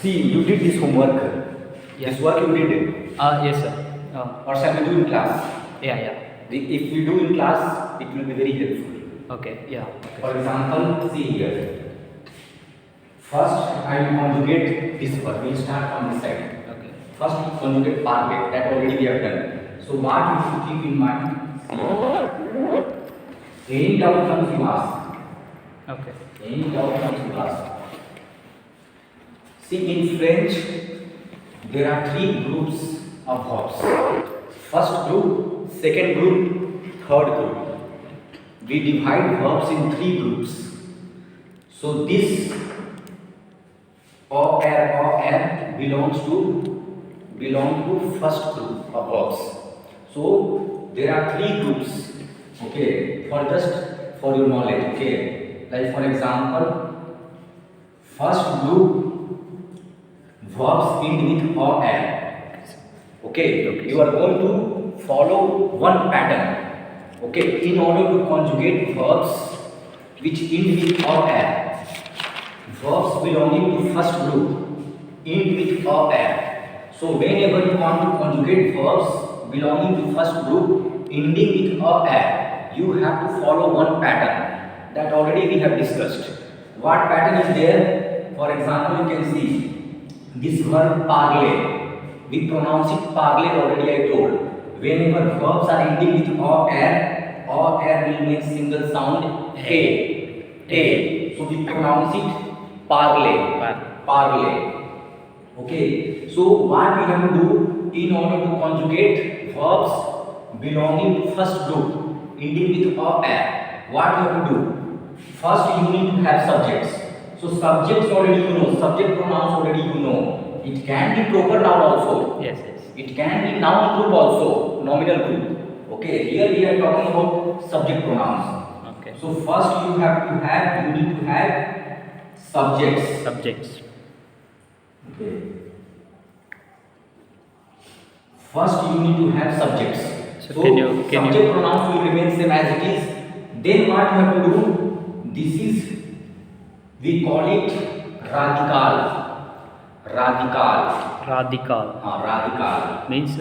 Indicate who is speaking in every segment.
Speaker 1: See, you did this homework.
Speaker 2: Yeah.
Speaker 1: This work you did.
Speaker 2: Yes, sir.
Speaker 1: Or shall we do in class?
Speaker 2: Yeah.
Speaker 1: If we do in class, it will be very helpful.
Speaker 2: Okay. Yeah. Okay.
Speaker 1: For example, see here. First, I will conjugate this verb. We will start from this side.
Speaker 2: Okay.
Speaker 1: First, we conjugate parler. That already we have done. So, what you should keep in mind? Any doubt comes, you ask.
Speaker 2: Okay.
Speaker 1: Any doubt comes, you ask. See, in French, there are three groups of verbs. First group, second group, third group. We divide verbs in three groups. So this or belong to first group of verbs. So there are three groups. Okay, for your knowledge. Okay, like for example, first group verbs end with or. Okay, you are going to follow one pattern. Okay, in order to conjugate verbs which end with or, verbs belonging to first group end with or. So whenever you want to conjugate verbs belonging to first group ending with or, you have to follow one pattern that already we have discussed. What pattern is there? For example, you can see this verb parler. We pronounce it parler already I told. Whenever verbs are ending with or will make single sound a. So we pronounce it parler. Okay. So what we have to do in order to conjugate verbs belonging to first group ending with or, what you have to do? First you need to have subjects. So subjects already you know, subject pronouns already you know. It can be proper noun also.
Speaker 2: Yes.
Speaker 1: It can be noun group also, nominal group. Okay, here we are talking about subject pronouns.
Speaker 2: Okay.
Speaker 1: So first you need to have subjects. Okay. First you need to have subjects.
Speaker 2: So
Speaker 1: subject pronouns will remain same as it is. Then what you have to do? This is, we call it radical. Radical
Speaker 2: means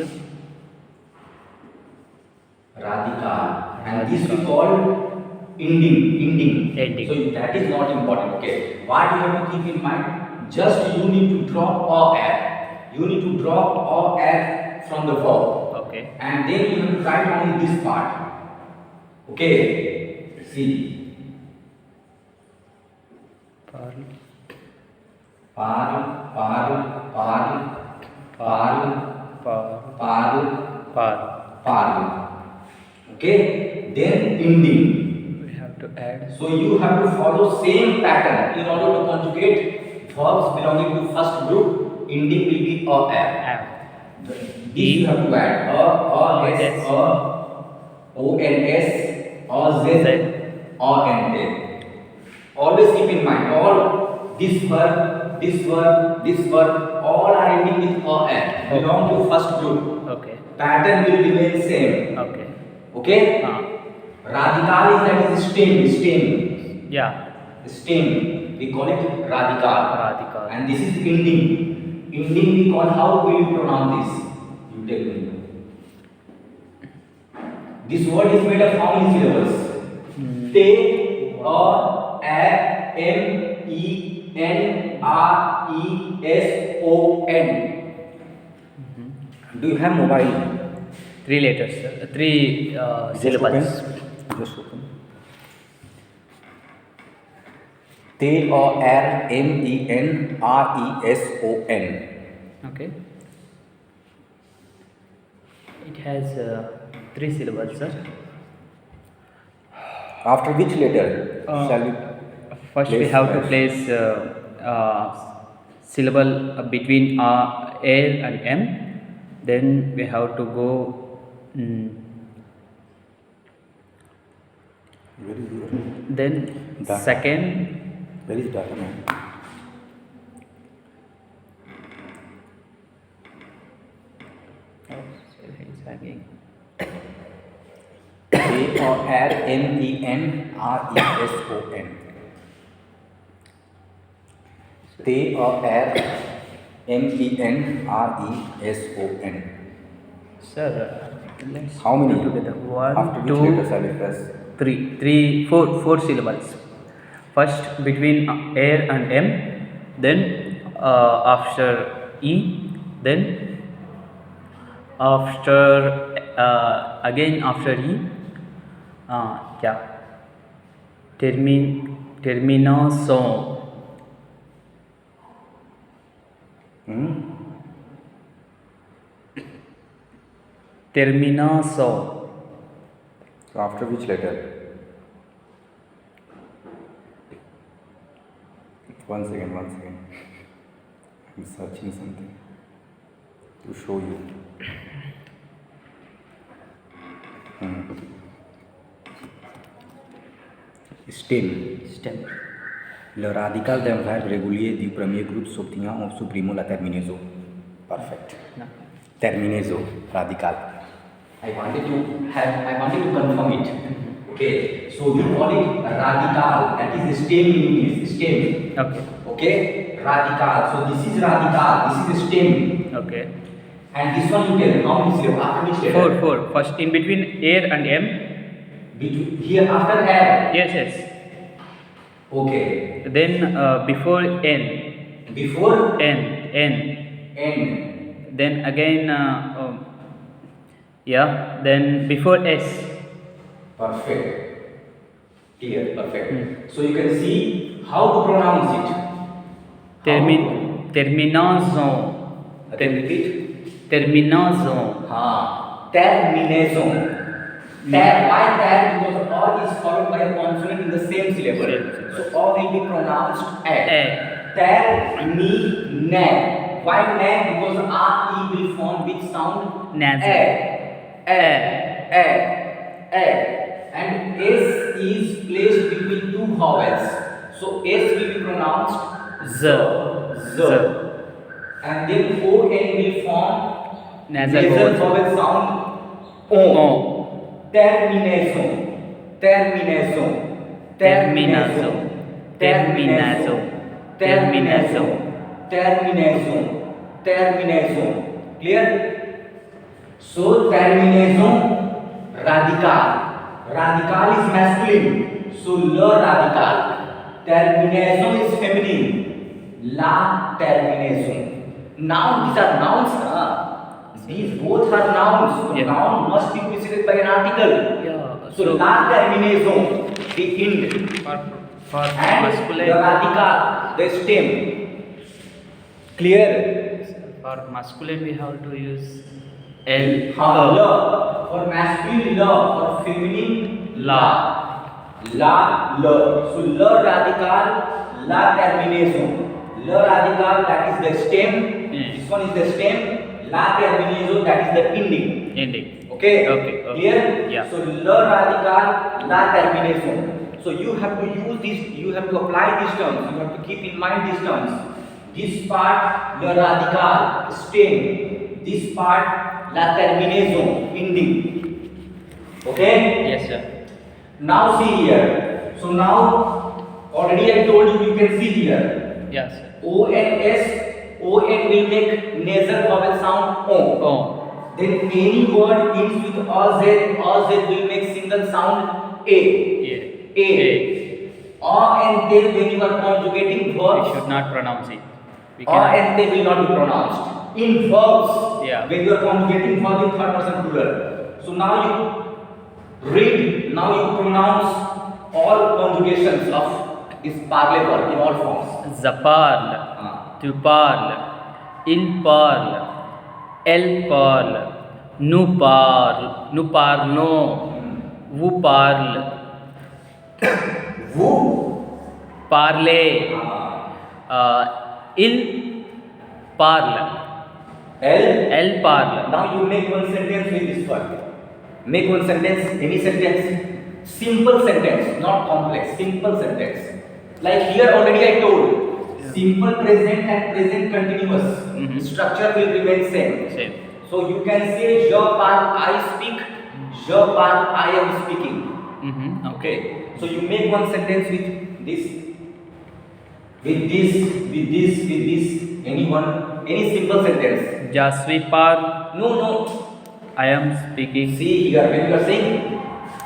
Speaker 1: radical, and this we call ending. So that is not important. Okay, what you have to keep in mind? Just you need to drop or add. You need to drop or add from the verb.
Speaker 2: Okay.
Speaker 1: And then you have to write only this part. Okay. See. Parle. Okay, then ending.
Speaker 2: We have to add.
Speaker 1: So you have to follow same pattern in order to conjugate verbs belonging to first group. Ending will be or. This you have to add s, ons, or nt. Always keep in mind all this verb, all are ending with or belong to first group.
Speaker 2: Okay.
Speaker 1: Pattern will remain same. Okay. Radical is stem.
Speaker 2: Yeah.
Speaker 1: Stem. We call it radical. And this is ending. Ending we call, how will you pronounce this? You tell me. This word is made of how many syllables? T or A M E N R E S O N. Do you have mobile?
Speaker 2: 3 letters, 3 syllables.
Speaker 1: Just open. T O R M E N R E S O N.
Speaker 2: Okay. It has 3 syllables, sir.
Speaker 1: After which letter shall we?
Speaker 2: First we have to place syllable between A and M. Then we have to go. Then second.
Speaker 1: Where is data man?
Speaker 2: It's hanging.
Speaker 1: T-O-R-M-E-N-R-E-S-O-N. T-O-R MENRESON.
Speaker 2: Sir, let's
Speaker 1: How many?
Speaker 2: put together.
Speaker 1: After
Speaker 2: One,
Speaker 1: which
Speaker 2: two,
Speaker 1: letters I will press?
Speaker 2: three, four syllables. First between air and M, then after E, then after again after E, क्या terminaison. Terminação.
Speaker 1: So after which letter? One second. I'm searching something to show you. Stem. Le radical d'un verbe régulier du premier groupe s'obtient en supprimant la terminaison. Perfect.
Speaker 2: No.
Speaker 1: Terminaison, radical. I wanted to confirm it. Okay, so we call it radical. That is the stem in English. Stem. Okay, radical. So this is radical. This is the stem.
Speaker 2: Okay.
Speaker 1: And this one you tell how many syllables? After which letter?
Speaker 2: Four. First in between air and M.
Speaker 1: Here after air.
Speaker 2: Yes.
Speaker 1: Okay.
Speaker 2: Then before N.
Speaker 1: Before
Speaker 2: N.
Speaker 1: N.
Speaker 2: Then again then before S.
Speaker 1: Perfect. Clear. Perfect. So you can see how to pronounce it.
Speaker 2: Terminaison.
Speaker 1: Again repeat.
Speaker 2: Terminaison.
Speaker 1: Terminaison. Why ter? Because all is followed by a consonant in the same syllable. So all will be pronounced a. Termine. Why ne? Because R E will form which sound?
Speaker 2: Nasal.
Speaker 1: And S is placed between two vowels. So S will be pronounced
Speaker 2: Z.
Speaker 1: And then O N will form
Speaker 2: Nasal
Speaker 1: vowel sound O. Terminaison. Clear? So terminaison, radical. Radical is masculine. So le radical. Terminaison is feminine. La terminaison. Now these are nouns. These both are nouns. So noun must be preceded by an article. So la terminaison, the end.
Speaker 2: For
Speaker 1: And
Speaker 2: masculine.
Speaker 1: the radical, the stem. Clear?
Speaker 2: For masculine we have to use L.
Speaker 1: La. For masculine la. For feminine la. La. So la radical, la terminaison. La radical, that is the stem. This one is the stem. La terminaison, that is the ending. Okay. Clear?
Speaker 2: Yeah.
Speaker 1: So la radical, la terminaison. So you have to use this. You have to apply these terms. You have to keep in mind these terms. This part, le radical, stem. This part, la terminaison, ending. Okay?
Speaker 2: Yes, sir.
Speaker 1: Now see here. So now, already I told you, you can see here.
Speaker 2: Yes, sir.
Speaker 1: ON will make nasal vowel sound O. Then any word ends with OZ will make single sound A. And then when you are conjugating verbs,
Speaker 2: We should not pronounce it.
Speaker 1: and they will not be pronounced. In verbs, when you are conjugating verb in third person plural. So now you read, now you pronounce all conjugations of this parler verb in all forms.
Speaker 2: Je parle, tu parles, il parle, elle parle, nous parlons, vous parle,
Speaker 1: Vous
Speaker 2: parlez, il parle, elle parle.
Speaker 1: Now you make one sentence with this word. Make one sentence, any sentence. Simple sentence, not complex. Simple sentence. Like here already I told. Simple present and present continuous. Structure will remain same. So you can say je parle, I speak. Je parle, I am speaking. Okay. So you make one sentence with this, any one Any simple sentence.
Speaker 2: Je suis par.
Speaker 1: No, no.
Speaker 2: I am speaking.
Speaker 1: See here, when you are saying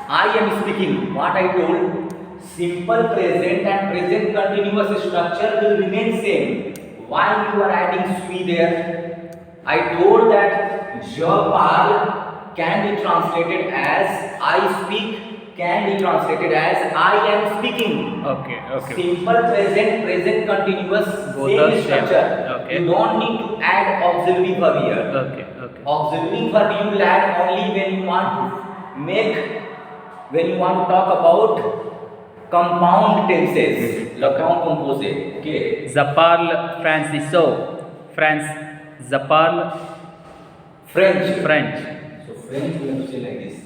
Speaker 1: I am speaking, what I told, simple present and present continuous structure will remain same. Why you are adding suis there? I told that je parle can be translated as I speak, can be translated as I am speaking.
Speaker 2: Okay, okay.
Speaker 1: Simple present, present continuous,
Speaker 2: Both
Speaker 1: same
Speaker 2: are same.
Speaker 1: structure.
Speaker 2: Okay.
Speaker 1: You don't need to add auxiliary verb here.
Speaker 2: Okay, okay.
Speaker 1: Auxiliary verb you will add only when you want to make, when you want to talk about compound tenses, the composite. Okay.
Speaker 2: Je parle français. France. Je parle
Speaker 1: French.
Speaker 2: French.
Speaker 1: So French we have to say like this.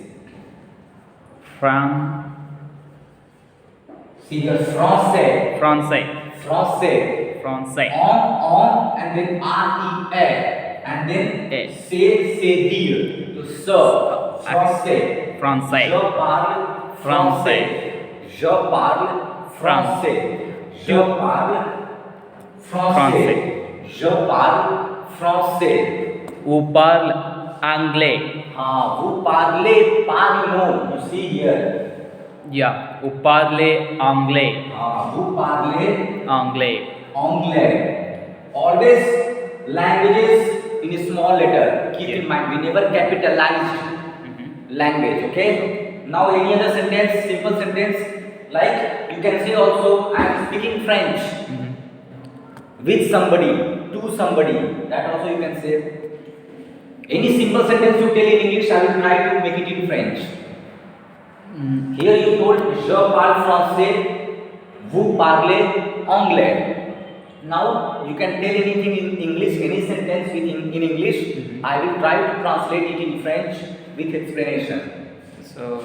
Speaker 1: See here, français.
Speaker 2: Français.
Speaker 1: Français.
Speaker 2: Français.
Speaker 1: On, and then R-E-A, and then
Speaker 2: A.
Speaker 1: c'est dire, to serve. Français.
Speaker 2: Français.
Speaker 1: Je parle français. Je parle français. Je parle français. Je parle français.
Speaker 2: Vous parlez anglais.
Speaker 1: Vous parlez pas, you see here.
Speaker 2: Yeah. Vous parlez anglais.
Speaker 1: Vous parlez
Speaker 2: Anglais.
Speaker 1: anglais. Always languages in a small letter. Keep in mind, we never capitalized language. Okay. Now any other sentence, simple sentence, like you can say also, I am speaking French with somebody, to somebody. That also you can say. Any simple sentence you tell in English, I will try to make it in French. Here you told je parle français, vous parlez anglais. Now you can tell anything in English, any sentence in English. I will try to translate it in French with explanation.
Speaker 2: So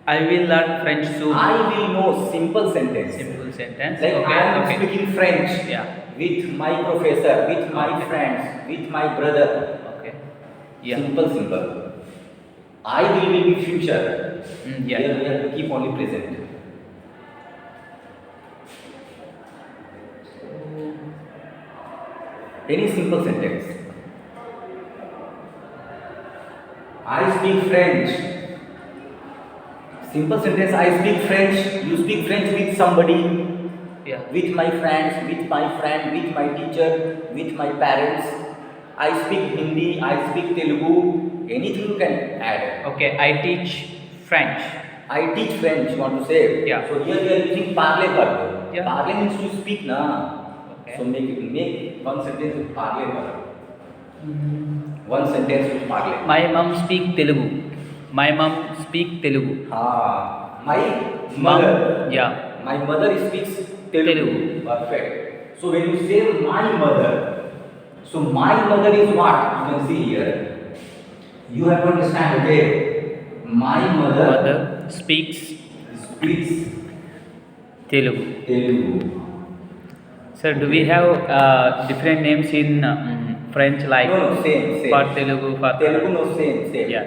Speaker 2: I will learn French soon.
Speaker 1: I will know simple sentence.
Speaker 2: Simple sentence.
Speaker 1: Like
Speaker 2: Okay,
Speaker 1: I am
Speaker 2: okay.
Speaker 1: speaking French
Speaker 2: Yeah.
Speaker 1: with my professor, with my friends, with my brother.
Speaker 2: Okay. Yeah.
Speaker 1: Simple. I will be future.
Speaker 2: Yeah.
Speaker 1: Here we have to keep only present. Any simple sentence. I speak French. Simple sentence. I speak French. You speak French with somebody.
Speaker 2: Yeah.
Speaker 1: With my friends, with my friend, with my teacher, with my parents. I speak Hindi. I speak Telugu. Anything you can add.
Speaker 2: Okay. I teach French.
Speaker 1: I teach French, you want to say?
Speaker 2: Yeah.
Speaker 1: So here we are using parler verb.
Speaker 2: Yeah.
Speaker 1: Parler means to speak, na.
Speaker 2: Okay.
Speaker 1: So make one sentence with parler verb. One sentence with parler.
Speaker 2: My mom speak Telugu. My mom speak Telugu.
Speaker 1: My mother.
Speaker 2: Yeah.
Speaker 1: My mother speaks Telugu. Perfect. So when you say my mother, so my mother is what? You can see here. You have to understand, okay? My mother
Speaker 2: speaks
Speaker 1: Telugu.
Speaker 2: Sir, do we have different names in French like
Speaker 1: No, same.
Speaker 2: for Telugu, for
Speaker 1: Telugu, no, same.
Speaker 2: Yeah.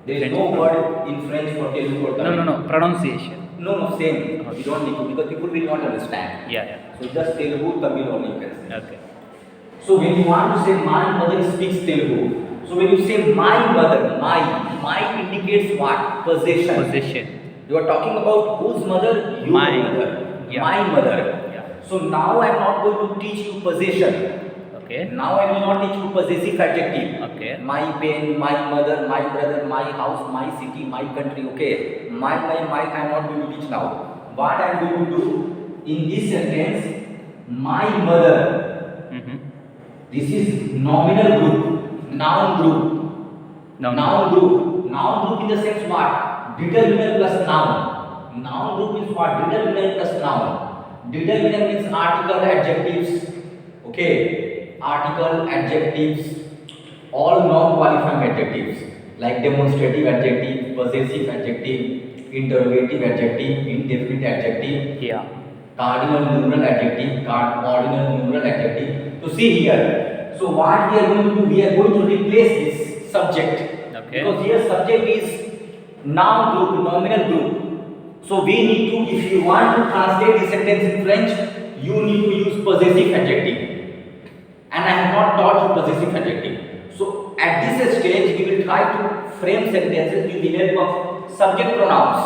Speaker 1: There is no word in French for Telugu or Tamil.
Speaker 2: No. Pronunciation.
Speaker 1: No, same. You don't need to, because people will not understand.
Speaker 2: Yeah.
Speaker 1: So just Telugu, Tamil only you can say.
Speaker 2: Okay.
Speaker 1: So when you want to say my mother speaks Telugu, so when you say my mother, my indicates what? Possession. You are talking about whose mother? Your
Speaker 2: My.
Speaker 1: mother.
Speaker 2: Yeah.
Speaker 1: My mother.
Speaker 2: Yeah.
Speaker 1: So now I am not going to teach you possession.
Speaker 2: Okay.
Speaker 1: Now I will not teach you possessive adjective.
Speaker 2: Okay.
Speaker 1: My pen, my mother, my brother, my house, my city, my country. Okay. My I am not going to teach now. What I am going to do in this sentence, my mother. This is nominal group, noun group. Noun group in the sense what? Determiner plus noun. Noun group is what? Determiner plus noun. Determiner means article, adjectives. Okay. Article, adjectives, all non-qualifying adjectives like demonstrative adjective, possessive adjective, interrogative adjective, indefinite adjective,
Speaker 2: Yeah.
Speaker 1: cardinal numeral adjective, ordinal numeral adjective. So see here. So what we are going to do? We are going to replace this subject.
Speaker 2: Okay.
Speaker 1: Because here subject is noun group, nominal group. So we need to, if you want to translate this sentence in French, you need to use possessive adjective. and I have not taught you possessive adjective. So at this stage, we will try to frame sentences with the help of subject pronouns.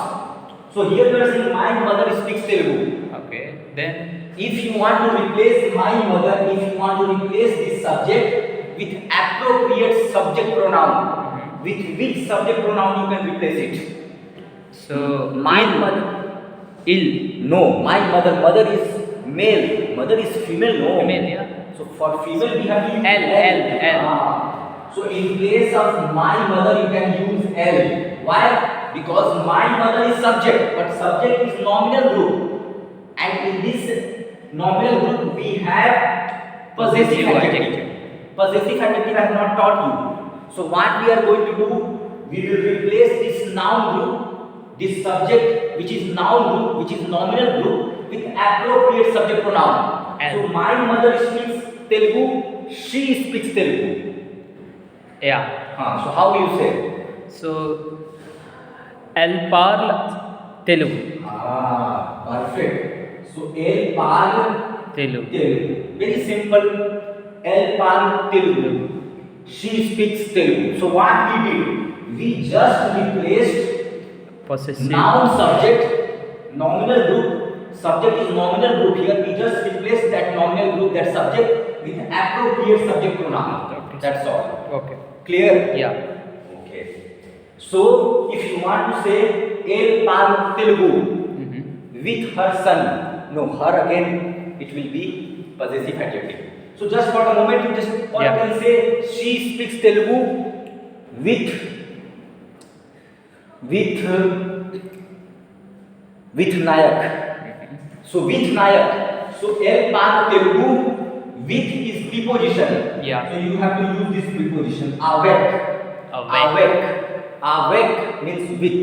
Speaker 1: So here we are saying my mother speaks Telugu.
Speaker 2: Okay. Then
Speaker 1: If you want to replace my mother, if you want to replace this subject with appropriate subject pronoun, with which subject pronoun you can replace it?
Speaker 2: so
Speaker 1: My
Speaker 2: il,
Speaker 1: mother.
Speaker 2: il
Speaker 1: No, my mother. Mother is male. Mother is female. No.
Speaker 2: female, yeah.
Speaker 1: So for female we have to use
Speaker 2: L.
Speaker 1: So in place of my mother you can use L. Why? Because my mother is subject, but subject is nominal group, and in this nominal group we have possessive adjective. Possessive adjective I have not taught you. So what we are going to do? We will replace this noun group, this subject which is noun group, which is nominal group, with appropriate subject pronoun.
Speaker 2: And
Speaker 1: so my mother speaks Telugu, she speaks Telugu.
Speaker 2: yeah.
Speaker 1: So how will you say?
Speaker 2: So elle parle Telugu.
Speaker 1: Perfect. So elle parle
Speaker 2: Telugu.
Speaker 1: Telugu. Very simple. Elle parle Telugu. She speaks Telugu. So what we did? We just replaced
Speaker 2: Possessive.
Speaker 1: noun subject, nominal group. Subject is nominal group here. We just replaced that nominal group, that subject, with appropriate subject pronoun.
Speaker 2: Okay.
Speaker 1: That's all.
Speaker 2: Okay.
Speaker 1: Clear?
Speaker 2: Yeah.
Speaker 1: Okay. So if you want to say Elle parle Telugu with her son, no, her again, it will be possessive adjective. So just for a moment, you just can say she speaks Telugu with Nayak. So with Nayak. So Elle parle Telugu with is preposition.
Speaker 2: Yeah.
Speaker 1: So you have to use this preposition. Awek.
Speaker 2: Awek.
Speaker 1: Awek means with.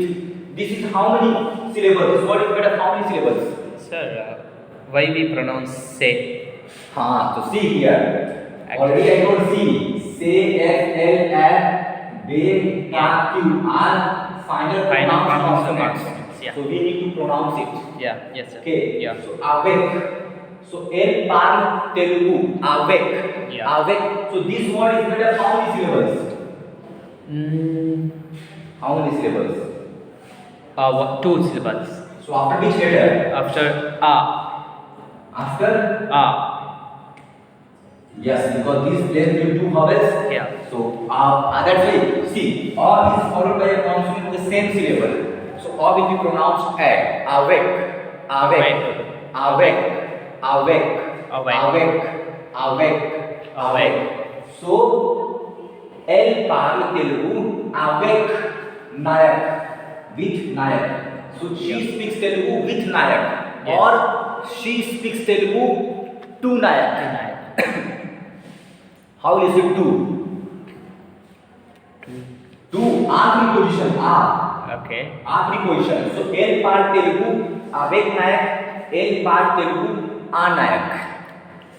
Speaker 1: This is how many syllables? This word is made of how many syllables?
Speaker 2: Sir, why we pronounce say?
Speaker 1: So see here. Already I told see. Say, F, L, F, B, K, Q, R. Final
Speaker 2: Final
Speaker 1: pronouns
Speaker 2: consonants.
Speaker 1: consonants.
Speaker 2: Yeah.
Speaker 1: So we need to pronounce it.
Speaker 2: Yeah. Yes, sir.
Speaker 1: Okay.
Speaker 2: Yeah.
Speaker 1: So awek. So Elle parle Telugu. Awek.
Speaker 2: Yeah.
Speaker 1: Awek. So this word is made of how many syllables? How many syllables?
Speaker 2: Two syllables.
Speaker 1: So after which letter?
Speaker 2: After a.
Speaker 1: After?
Speaker 2: A.
Speaker 1: Yes, because these place between two vowels.
Speaker 2: Yeah.
Speaker 1: So that's why. See, a is followed by a consonant with the same syllable. So a will be pronounced a. Awek. Awek. Awek. Awek. Awek. Awek. Awek. So Elle parle Telugu awek Nayak, with Nayak. So she speaks Telugu with Nayak, or she speaks Telugu to Nayak. How is it to? To a preposition.
Speaker 2: Okay.
Speaker 1: A preposition. So Elle parle Telugu awek Nayak. Elle parle Telugu a Nayak.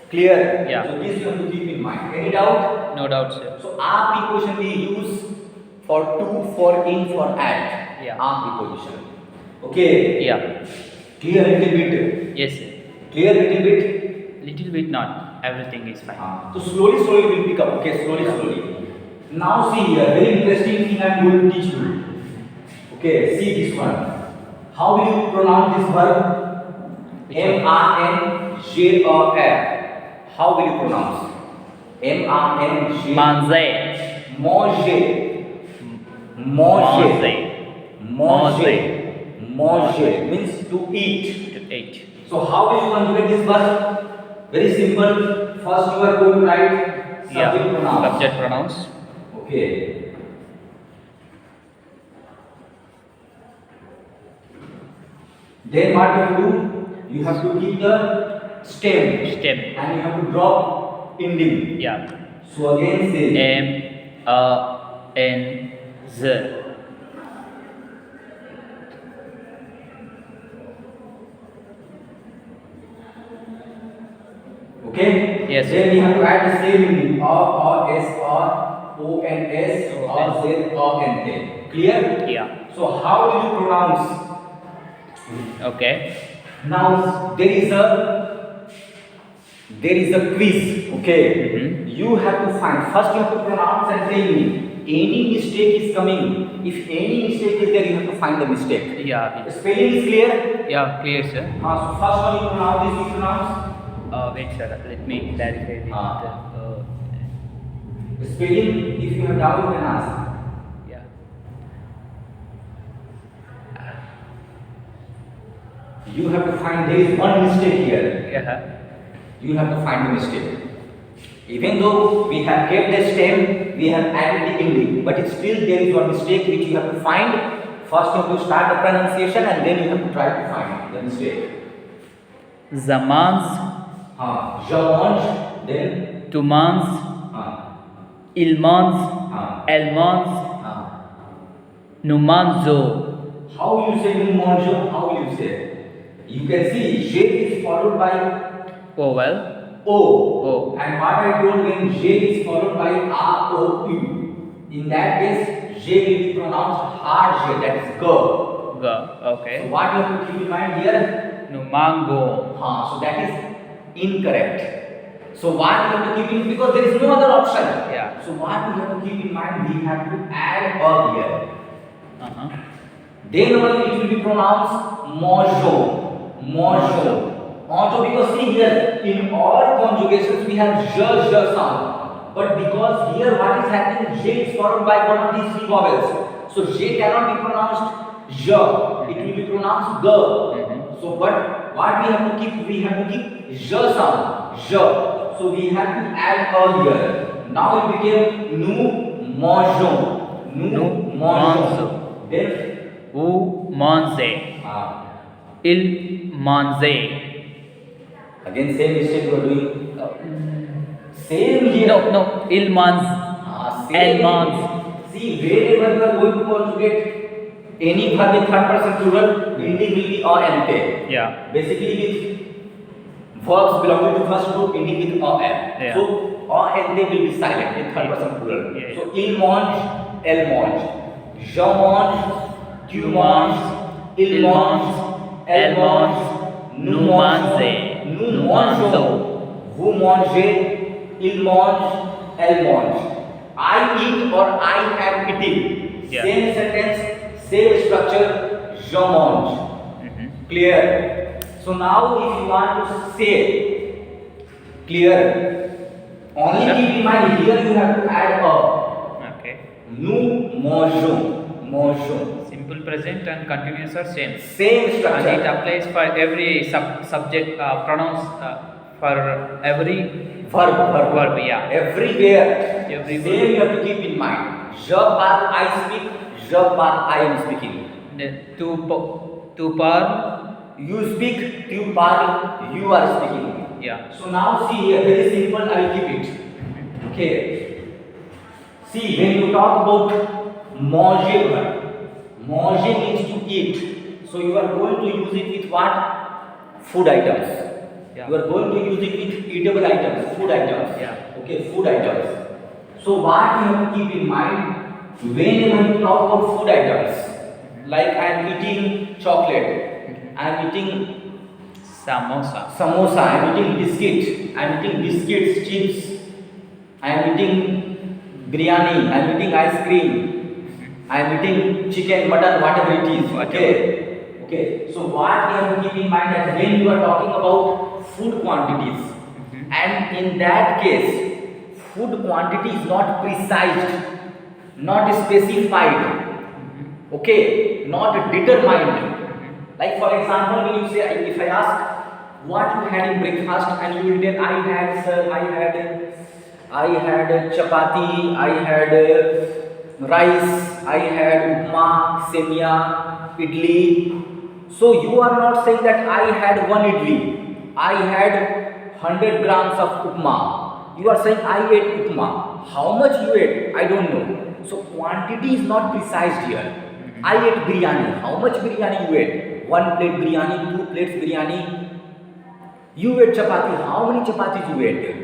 Speaker 1: Clear?
Speaker 2: Yeah.
Speaker 1: So this you have to keep in mind. Any doubt?
Speaker 2: No doubt, sir.
Speaker 1: So a preposition we use for to, for in, for at.
Speaker 2: Yeah.
Speaker 1: A preposition. Okay.
Speaker 2: Yeah.
Speaker 1: Clear little bit.
Speaker 2: Yes, sir.
Speaker 1: Clear little bit.
Speaker 2: Little bit not. Everything is fine.
Speaker 1: So slowly we will pick up. Okay. Slowly. Now see here. Very interesting thing I am going to teach you. Okay. See this one. How will you pronounce this verb? Manger. How will you pronounce? Manger.
Speaker 2: Manger.
Speaker 1: Manger. Manger means to eat.
Speaker 2: To eat.
Speaker 1: So how will you conjugate this verb? Very simple. First you are going to write subject pronouns.
Speaker 2: Subject pronouns.
Speaker 1: Okay. Then what you have to do? You have to keep the stem. And you have to drop ending.
Speaker 2: Yeah.
Speaker 1: So again say
Speaker 2: M-A-N-Z.
Speaker 1: Okay?
Speaker 2: Yes.
Speaker 1: Then we have to add the same ending. S, O-N-S, Z, O-N-T. Clear?
Speaker 2: Yeah.
Speaker 1: So how will you pronounce?
Speaker 2: Okay.
Speaker 1: Now there is a there is a quiz, okay?
Speaker 2: Mhm.
Speaker 1: You have to find, first you have to pronounce and tell me, any mistake is coming. If any mistake is there, you have to find the mistake.
Speaker 2: Yeah.
Speaker 1: The spelling is clear?
Speaker 2: Yeah, clear, sir.
Speaker 1: So first one you pronounce this, you pronounce.
Speaker 2: Wait, sir. Let me clarify with.
Speaker 1: The spelling, if you have doubt, you can ask.
Speaker 2: Yeah.
Speaker 1: You have to find, there is one mistake here.
Speaker 2: Yeah.
Speaker 1: You have to find the mistake. Even though we have kept the stem, we have added the ending, but it's still there is one mistake which you have to find. First you have to start the pronunciation and then you have to try to find the mistake.
Speaker 2: Zamans,
Speaker 1: Jamanj, then
Speaker 2: Tumans, Ilmans, Elmans, Numanzo.
Speaker 1: how you say Numanjo? How you say? You can see J is followed by
Speaker 2: Vowel.
Speaker 1: O.
Speaker 2: O.
Speaker 1: And what I told when J is followed by R O U. In that case, J will be pronounced hard J, that is G.
Speaker 2: G. Okay.
Speaker 1: So what you have to keep in mind here?
Speaker 2: Numango.
Speaker 1: So that is incorrect. So what you have to keep in, because there is no other option.
Speaker 2: Yeah.
Speaker 1: So what we have to keep in mind, we have to add a here. Then only it will be pronounced mojo. Mojo. Mojo, because see here, in all conjugations we have j sound. But because here what is happening, j is followed by one of these three vowels. So j cannot be pronounced j. It will be pronounced g. So but what we have to keep? We have to keep j sound. J. So we have to add a here. Now it became nu mojo. Nu mojo. Then
Speaker 2: U Monze. Il Monze.
Speaker 1: Again same mistake you are doing. Same here.
Speaker 2: No. Il Monz. El Monz.
Speaker 1: See, wherever you are going to conjugate any verb in third person plural, ending will be a and te.
Speaker 2: Yeah.
Speaker 1: Basically with verbs belonging to first group, ending with a and.
Speaker 2: Yeah.
Speaker 1: So a and te will be silent in third person plural.
Speaker 2: Yeah.
Speaker 1: So il mange, elle mange, je mange, tu manges, il mange, elle mange, nous mangeons. Nous mangeons, vous mangez, il mange, elle mange. I eat or I am eating.
Speaker 2: Yeah.
Speaker 1: Same sentence, same structure, je mange. Clear? So now if you want to say, clear? Only keep in mind here you have to add a.
Speaker 2: Okay.
Speaker 1: Nous mangeons. Mangeons.
Speaker 2: Simple present and continuous are same.
Speaker 1: Same structure.
Speaker 2: And it applies for every subject pronouns for every verb. Yeah.
Speaker 1: Everywhere.
Speaker 2: Everywhere.
Speaker 1: Same you have to keep in mind. Je parle, I speak. Je parle, I am speaking.
Speaker 2: Tu parles.
Speaker 1: You speak. Tu parles. You are speaking.
Speaker 2: Yeah.
Speaker 1: So now see here, very simple. I will keep it. Okay. See, when you talk about manger, manger means to eat. So you are going to use it with what? Food items.
Speaker 2: Yeah.
Speaker 1: You are going to use it with eatable items, food items.
Speaker 2: Yeah.
Speaker 1: Okay, food items. So what you have to keep in mind whenever you talk about food items, like I am eating chocolate, I am eating samosa, I am eating biscuit, I am eating biscuits, chips, I am eating biryani, I am eating ice cream, I am eating chicken, mutton, whatever it is. Okay. So what you have to keep in mind that when you are talking about food quantities, and in that case, food quantity is not precise, not specified, okay, not determined. Like for example, when you say, if I ask what you had in breakfast, and you will tell I had chapati, I had rice, I had upma, semia, idli. So you are not saying that I had one idli, I had 100 grams of upma. You are saying I ate upma. How much you ate? I don't know. So quantity is not precise here. I ate biryani. How much biryani you ate? 1 plate biryani, 2 plates biryani. You ate chapati. How many chapatis you ate?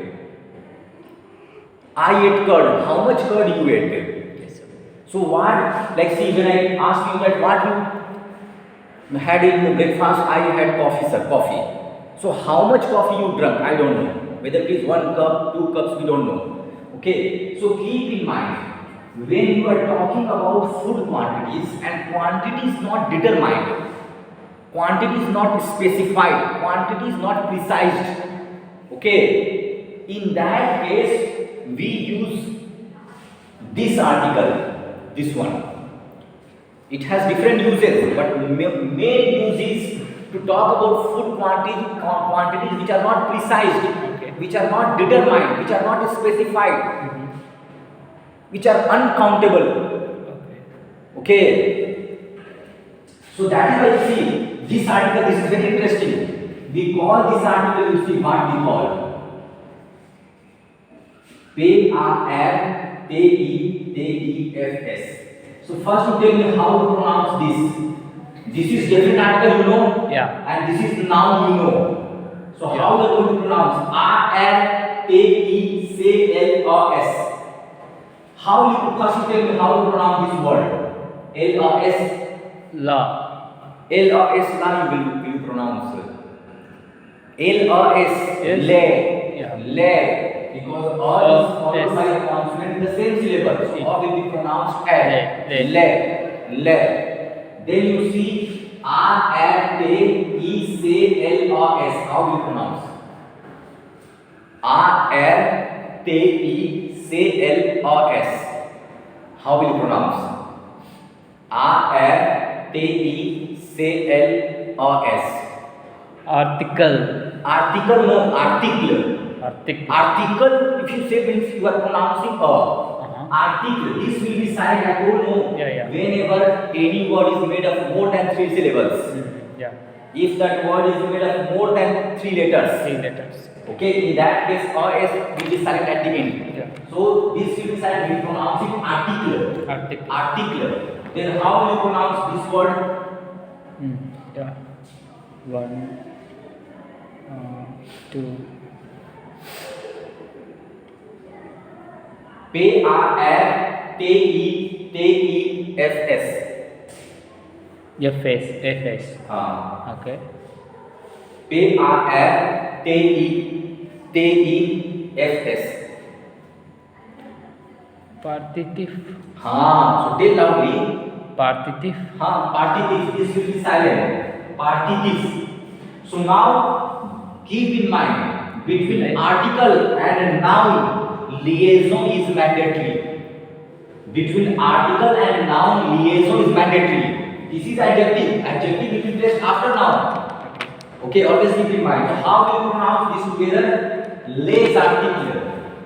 Speaker 1: I ate curd. How much curd you ate?
Speaker 2: Yes, sir.
Speaker 1: So what? Like see, when I ask you that what you had in breakfast, I had coffee, sir. Coffee. So how much coffee you drank? I don't know. Whether it is 1 cup, 2 cups, we don't know. Okay, so keep in mind when you are talking about food quantities, and quantity is not determined, quantity is not specified, quantity is not precised. Okay, in that case we use this article, this one. It has different uses, but main use is to talk about food quantities which are not precise,
Speaker 2: Okay.
Speaker 1: which are not determined, which are not specified, which are uncountable.
Speaker 2: Okay.
Speaker 1: Okay. So that is why you see this article. This is very interesting. We call this article. You see what we call P-A-R-T-E-T-E-F-S. So first you tell me how to pronounce this. This is definite article, you know.
Speaker 2: Yeah.
Speaker 1: And this is noun, you know. So
Speaker 2: Yeah.
Speaker 1: how we are going to pronounce R-L-T-E-C-L-O-S? How you first you tell me how to pronounce this word? L-O-S.
Speaker 2: La.
Speaker 1: L-O-S. Now you will pronounce L-O-S.
Speaker 2: Yes.
Speaker 1: Le.
Speaker 2: Yeah.
Speaker 1: Le. Because R is followed by a consonant in the same syllable. So R will be pronounced L.
Speaker 2: Le.
Speaker 1: Le. Le. Then you see R-L-T-E-C-L-O-S. How will you pronounce? R-L-T-E-C-L-O-S. How will you pronounce? R-L-T-E-C-L-O-S.
Speaker 2: Article.
Speaker 1: Article, no, article.
Speaker 2: Article.
Speaker 1: Article, if you say means you are pronouncing a. Article, this will be silent, I don't know.
Speaker 2: Yeah.
Speaker 1: Whenever any word is made of more than 3 syllables.
Speaker 2: Yeah.
Speaker 1: If that word is made of more than 3 letters.
Speaker 2: 3 letters.
Speaker 1: Okay, in that case, S will be silent at the end.
Speaker 2: Yeah.
Speaker 1: So this will be silent, we pronounce it article.
Speaker 2: Article.
Speaker 1: Article. Then how will you pronounce this word?
Speaker 2: Yeah. 1, 2.
Speaker 1: P-A-R-T-E-T-E-F-S.
Speaker 2: F-S. Okay.
Speaker 1: P-A-R-T-E-T-E-F-S.
Speaker 2: Partitive.
Speaker 1: So tell loudly.
Speaker 2: Partitive.
Speaker 1: Partitive. This will be silent. Partitive. So now keep in mind between article and noun. Liaison is mandatory. Between article and noun, liaison is mandatory. This is adjective. Adjective will be placed after noun. Okay, always keep in mind. How will you pronounce this together? Les articles.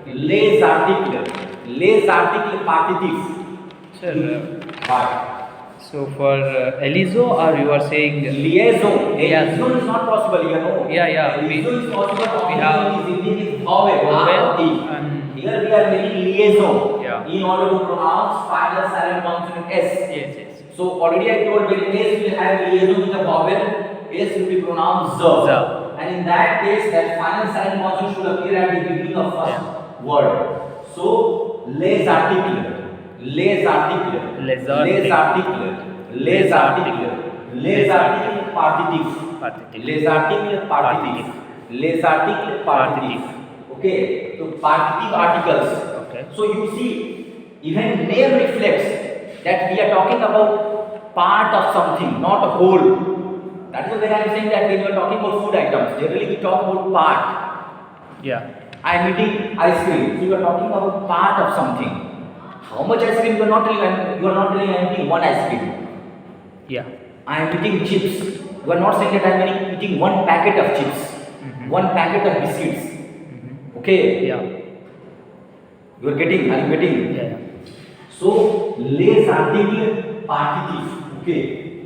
Speaker 1: Les articles. Les articles partitive.
Speaker 2: Sir,
Speaker 1: What?
Speaker 2: so for Elizo, or you are saying
Speaker 1: Liaison.
Speaker 2: Yes.
Speaker 1: Liaison is not possible, you know.
Speaker 2: Yeah.
Speaker 1: Liaison is possible.
Speaker 2: We have
Speaker 1: is ending with vowel.
Speaker 2: vowel and
Speaker 1: Here we are making liaison.
Speaker 2: Yeah.
Speaker 1: In order to pronounce final silent consonant S.
Speaker 2: yes.
Speaker 1: So already I told when S will have liaison with a vowel, S will be pronounced Z. And in that case, that final silent consonant should appear at the beginning of first word. So les articles. Les articles.
Speaker 2: Les
Speaker 1: Les articles. Les articles. Les articles partitive.
Speaker 2: Partitive.
Speaker 1: Les articles partitive. Les articles partitive. Okay, so partitive articles.
Speaker 2: Okay.
Speaker 1: So you see, even name reflects that we are talking about part of something, not a whole. That is why I am saying that when you are talking about food items, generally we talk about part.
Speaker 2: Yeah.
Speaker 1: I am eating ice cream. So you are talking about part of something. How much ice cream you are not telling? You are not telling I am eating one ice cream.
Speaker 2: Yeah.
Speaker 1: I am eating chips. You are not saying that I am eating one packet of chips, one packet of biscuits. Okay.
Speaker 2: Yeah.
Speaker 1: You are getting? Are you getting?
Speaker 2: Yeah.
Speaker 1: So les articles partitive. Okay.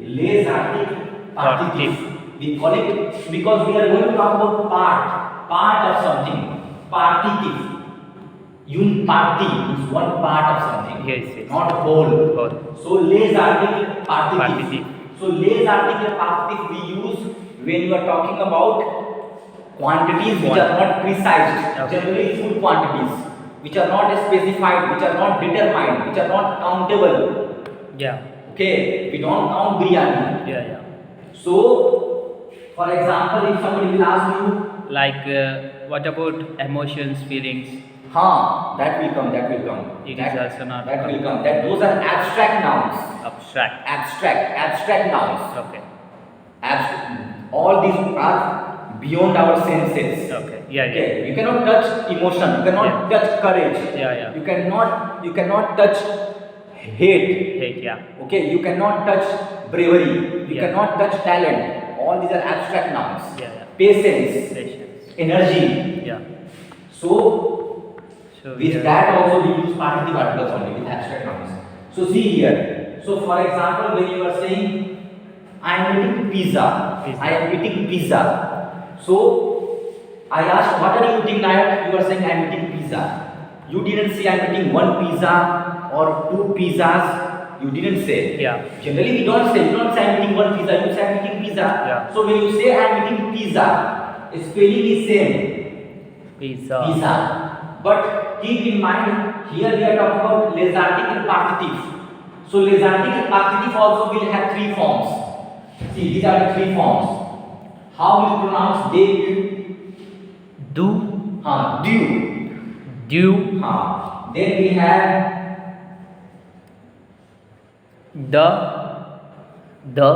Speaker 1: Les articles partitive. We call it because we are going to talk about part of something. Partitive. Party is one part of something.
Speaker 2: Yes.
Speaker 1: Not whole.
Speaker 2: Whole.
Speaker 1: So les articles partitive.
Speaker 2: Partitive.
Speaker 1: So les articles partitive we use when you are talking about quantities which are not precise.
Speaker 2: Okay.
Speaker 1: Generally food quantities which are not specified, which are not determined, which are not countable.
Speaker 2: Yeah.
Speaker 1: Okay, we don't count biryani.
Speaker 2: Yeah.
Speaker 1: So, for example, if somebody will ask you
Speaker 2: Like what about emotions, feelings?
Speaker 1: That will come, that will come.
Speaker 2: It is
Speaker 1: That,
Speaker 2: also not
Speaker 1: that will come. That those are abstract nouns.
Speaker 2: abstract.
Speaker 1: Abstract nouns.
Speaker 2: Okay.
Speaker 1: All these are beyond our senses.
Speaker 2: Okay. Yeah.
Speaker 1: Okay,
Speaker 2: Yeah.
Speaker 1: you cannot touch emotion, you cannot touch courage.
Speaker 2: Yeah.
Speaker 1: You cannot touch hate.
Speaker 2: Hate. Yeah.
Speaker 1: Okay, you cannot touch bravery, you
Speaker 2: Yeah.
Speaker 1: cannot touch talent. All these are abstract nouns.
Speaker 2: Yeah.
Speaker 1: Patience,
Speaker 2: Patience.
Speaker 1: energy.
Speaker 2: Yeah.
Speaker 1: So
Speaker 2: So
Speaker 1: with
Speaker 2: here-
Speaker 1: that also we use partitive articles only with abstract nouns. So see here. So for example, when you are saying I am eating pizza.
Speaker 2: Pizza.
Speaker 1: I am eating pizza. So I asked, what are you eating, Nayak? You are saying I am eating pizza. You didn't say I am eating one pizza or two pizzas. You didn't say.
Speaker 2: Yeah.
Speaker 1: Generally we don't say. You don't say I am eating one pizza. You say I am eating pizza.
Speaker 2: Yeah.
Speaker 1: So when you say I am eating pizza, spelling is same.
Speaker 2: Pizza.
Speaker 1: Pizza. But keep in mind, here we are talking about lethargic and partitive. So lethargic and partitive also will have three forms. See, these are the three forms. How will you pronounce they?
Speaker 2: Do.
Speaker 1: Do.
Speaker 2: Do.
Speaker 1: Then we have
Speaker 2: The.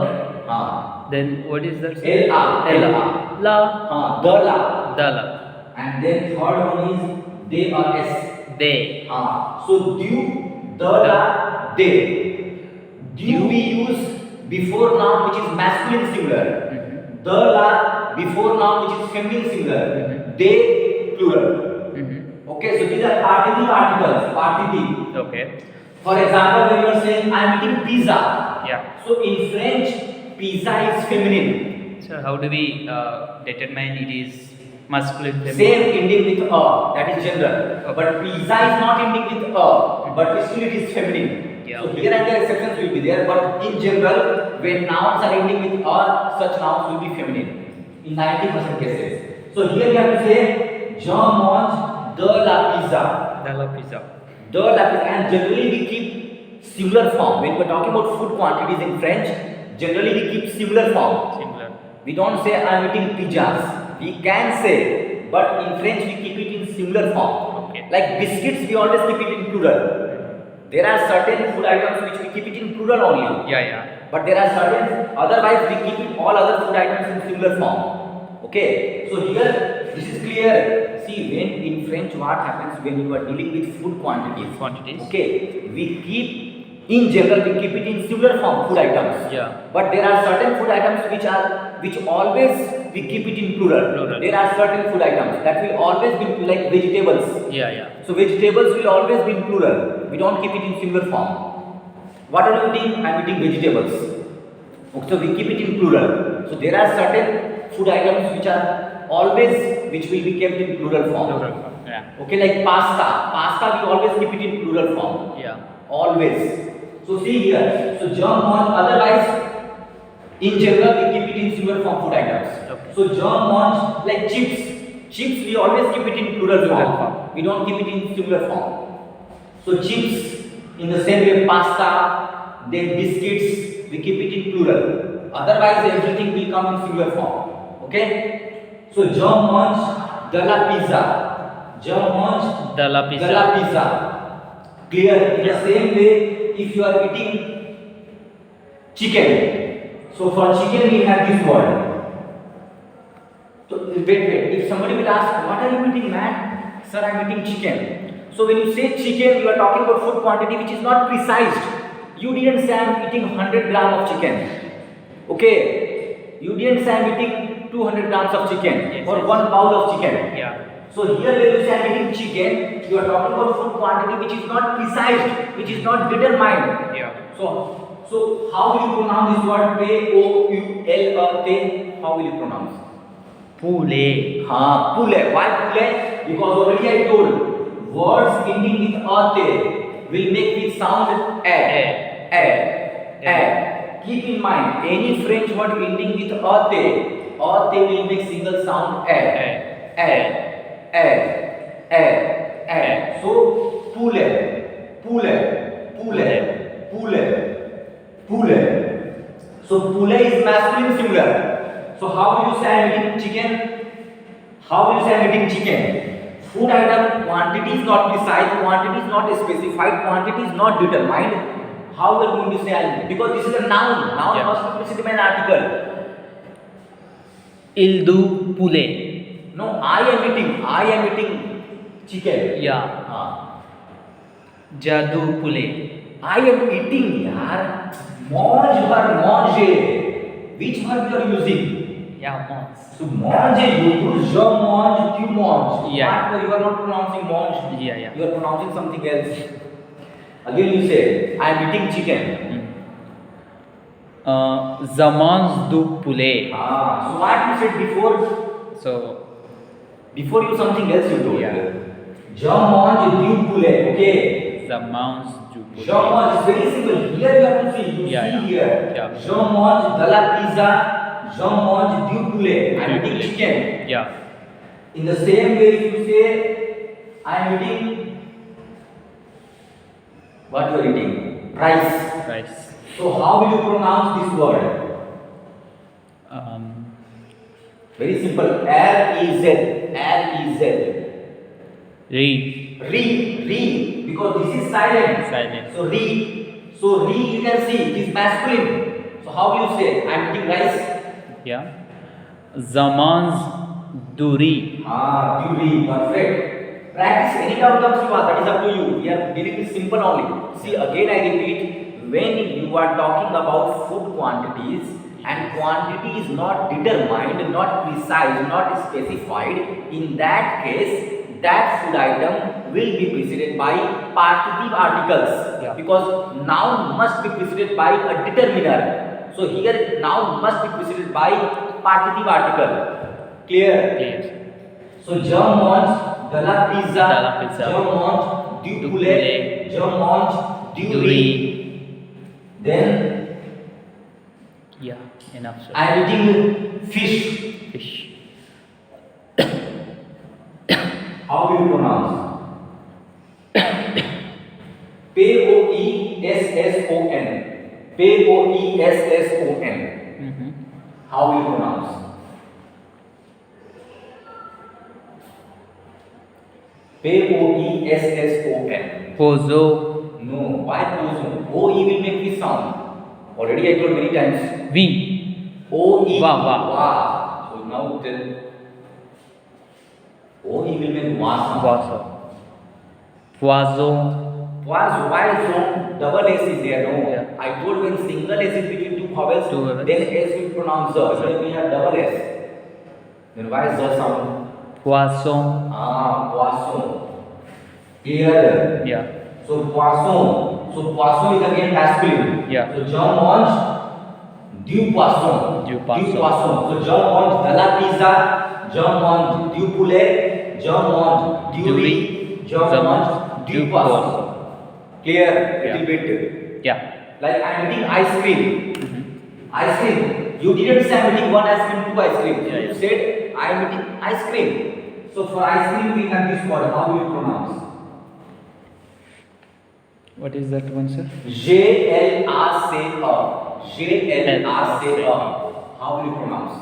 Speaker 1: uh,
Speaker 2: Then what is that?
Speaker 1: L-A.
Speaker 2: Ella. La.
Speaker 1: The la.
Speaker 2: The la.
Speaker 1: And then third one is they or s.
Speaker 2: They.
Speaker 1: So do, the la, they. Do we use before noun which is masculine singular.
Speaker 2: Mm-hmm.
Speaker 1: The la before noun which is feminine singular.
Speaker 2: Mm-hmm.
Speaker 1: They plural.
Speaker 2: Mm-hmm.
Speaker 1: Okay, so these are partitive articles. Partitive.
Speaker 2: Okay.
Speaker 1: For example, when you are saying I am eating pizza.
Speaker 2: Yeah.
Speaker 1: So in French, pizza is feminine.
Speaker 2: So how do we determine it is masculine, feminine?
Speaker 1: Same ending with a, that is gender.
Speaker 2: Okay.
Speaker 1: But pizza is not ending with a, but still it is feminine.
Speaker 2: Yeah.
Speaker 1: So here and there exceptions will be there, but in general, when nouns are ending with a, such nouns will be feminine in 90% cases. So here we have to say, je mange de la pizza.
Speaker 2: The la pizza.
Speaker 1: De la pizza, and generally we keep singular form. When we are talking about food quantities in French, generally we keep singular form.
Speaker 2: Similar.
Speaker 1: We don't say I am eating pizzas. We can say, but in French we keep it in singular form.
Speaker 2: Okay.
Speaker 1: Like biscuits, we always keep it in plural. There are certain food items which we keep it in plural only.
Speaker 2: Yeah.
Speaker 1: But there are certain, otherwise we keep it all other food items in singular form. Okay. So here, this is clear. See, when in French what happens when you are dealing with food quantities. Okay. We keep, in general, we keep it in singular form, food items.
Speaker 2: Yeah.
Speaker 1: But there are certain food items which always we keep it in plural. There are certain food items that will always be like vegetables.
Speaker 2: Yeah.
Speaker 1: So vegetables will always be in plural. We don't keep it in singular form. What are you eating? I am eating vegetables. Okay, so we keep it in plural. So there are certain food items which will be kept in plural form.
Speaker 2: Yeah.
Speaker 1: Okay, like pasta. Pasta we always keep it in plural form.
Speaker 2: Yeah.
Speaker 1: Always. So see here. So germ munch. Otherwise, in general we keep it in singular form food items.
Speaker 2: Okay.
Speaker 1: So germ munch, like chips. Chips we always keep it in plural form. We don't keep it in singular form. So chips, in the same way pasta, then biscuits, we keep it in plural. Otherwise everything will come in singular form. Okay? So je mange de la pizza. Je mange
Speaker 2: De la pizza.
Speaker 1: de la pizza. Clear? In the same way, if you are eating chicken, so for chicken we have this word. So wait. If somebody will ask, what are you eating, man? Sir, I am eating chicken. So when you say chicken, you are talking about food quantity which is not precise. You didn't say I am eating 100 grams of chicken. Okay? You didn't say I am eating 200 grams of chicken or 1 bowl of chicken.
Speaker 2: Yeah.
Speaker 1: So here when you say I am eating chicken, you are talking about food quantity which is not precise, which is not determined.
Speaker 2: Yeah.
Speaker 1: So how will you pronounce this word? P-O-U-L-E? How will you pronounce?
Speaker 2: Poulet.
Speaker 1: Poulet. Why poulet? Because already I told, words ending with ate will make it sound a. Keep in mind, any French word ending with ate will make single sound a. So poulet. So poulet is masculine singular. So how will you say I am eating chicken? How will you say I'm eating chicken? Food item, quantity is not precise, quantity is not specified, quantity is not determined. How we are going to say I'm, because this is a noun. Noun
Speaker 2: Yeah.
Speaker 1: must be preceded by an article.
Speaker 2: Ildu pule.
Speaker 1: No, I am eating chicken.
Speaker 2: Yeah. Jadu pule.
Speaker 1: I am eating, yaar. Mange or manger. Which verb you are using?
Speaker 2: Yeah, mons.
Speaker 1: So manger, you use je mange, tu mange.
Speaker 2: Yeah.
Speaker 1: But you are not pronouncing mange.
Speaker 2: Yeah.
Speaker 1: You are pronouncing something else. Again you say, I am eating chicken.
Speaker 2: Zamans du pule.
Speaker 1: So what you said before?
Speaker 2: So
Speaker 1: Before you something else you told.
Speaker 2: Yeah.
Speaker 1: Je mange du poulet. Okay.
Speaker 2: zamans du pule.
Speaker 1: Je mange is very simple. Here you have to see. You
Speaker 2: Yeah,
Speaker 1: see
Speaker 2: yeah.
Speaker 1: here.
Speaker 2: Yeah.
Speaker 1: Je mange de la pizza. Je mange du poulet. I am eating chicken.
Speaker 2: Yeah.
Speaker 1: In the same way, if you say, I am eating, what you are eating? Rice.
Speaker 2: Rice.
Speaker 1: So how will you pronounce this word? Very simple. R-E-Z. R-E-Z.
Speaker 2: Re.
Speaker 1: Re. Because this is silent.
Speaker 2: Silent.
Speaker 1: So re. So re you can see it is masculine. So how will you say? I am eating rice.
Speaker 2: Yeah. Zamans duri.
Speaker 1: Duri. Perfect. Practice any doubt comes you are. That is up to you. We are dealing with simple only. See again I repeat. When you are talking about food quantities and quantity is not determined, not precise, not specified, in that case, that food item will be preceded by partitive articles.
Speaker 2: Yeah.
Speaker 1: Because noun must be preceded by a determiner. So here noun must be preceded by partitive article. Clear?
Speaker 2: Clear.
Speaker 1: So je mange de la pizza.
Speaker 2: De la pizza.
Speaker 1: Je mange du poulet. Je mange du
Speaker 2: Duri.
Speaker 1: riz. Then
Speaker 2: Yeah. Enough. Sir.
Speaker 1: I am eating fish.
Speaker 2: Fish.
Speaker 1: How will you pronounce? P-O-E-S-S-O-N. P-O-E-S-S-O-N. How will you pronounce? P-O-E-S-S-O-N.
Speaker 2: Pozo.
Speaker 1: No, why pozo? O-E will make this sound. Already I told many times.
Speaker 2: V.
Speaker 1: O-E.
Speaker 2: Wa.
Speaker 1: So now tell. O-E will make wa sound.
Speaker 2: Vaso. Poiso.
Speaker 1: Was why zone double S is there? No.
Speaker 2: Yeah.
Speaker 1: I told when single S is between two vowels,
Speaker 2: Two vowels.
Speaker 1: then S will pronounce the. Here we have double S. Then why is the sound?
Speaker 2: Poisson.
Speaker 1: Poisson. Clear?
Speaker 2: Yeah.
Speaker 1: So poisson. So poisson is again masculine.
Speaker 2: Yeah.
Speaker 1: So je mange du poisson.
Speaker 2: Du poisson.
Speaker 1: So je mange de la pizza. Je mange du poulet. Je mange du riz. Je mange du poisson. Clear?
Speaker 2: Yeah.
Speaker 1: Little bit.
Speaker 2: Yeah.
Speaker 1: Like I am eating ice cream. Ice cream. You didn't say I am eating one ice cream, two ice cream.
Speaker 2: Yeah,
Speaker 1: You
Speaker 2: yeah.
Speaker 1: said I am eating ice cream. So for ice cream we have this word. How will you pronounce?
Speaker 2: What is that one, sir?
Speaker 1: J-L-A-C-A. J-L-A-C-A. How will you pronounce?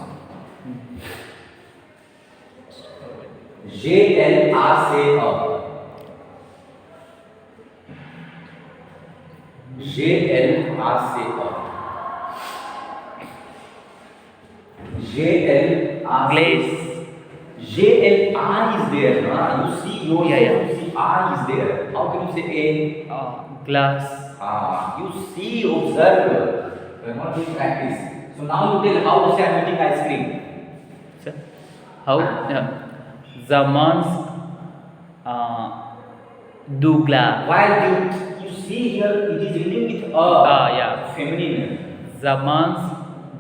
Speaker 1: J-L-A-C-A. J-L-A-C-A. J-L-A-C-A.
Speaker 2: Glaze.
Speaker 1: J-L-I is there. You see your
Speaker 2: Yeah.
Speaker 1: you see I is there. How can you say A?
Speaker 2: Glass.
Speaker 1: You see, observe. You are not doing practice. So now you tell how to say I am eating ice cream.
Speaker 2: Sir. How? Zamans du glass.
Speaker 1: Why you see here it is ending with a.
Speaker 2: Yeah.
Speaker 1: Feminine.
Speaker 2: Zamans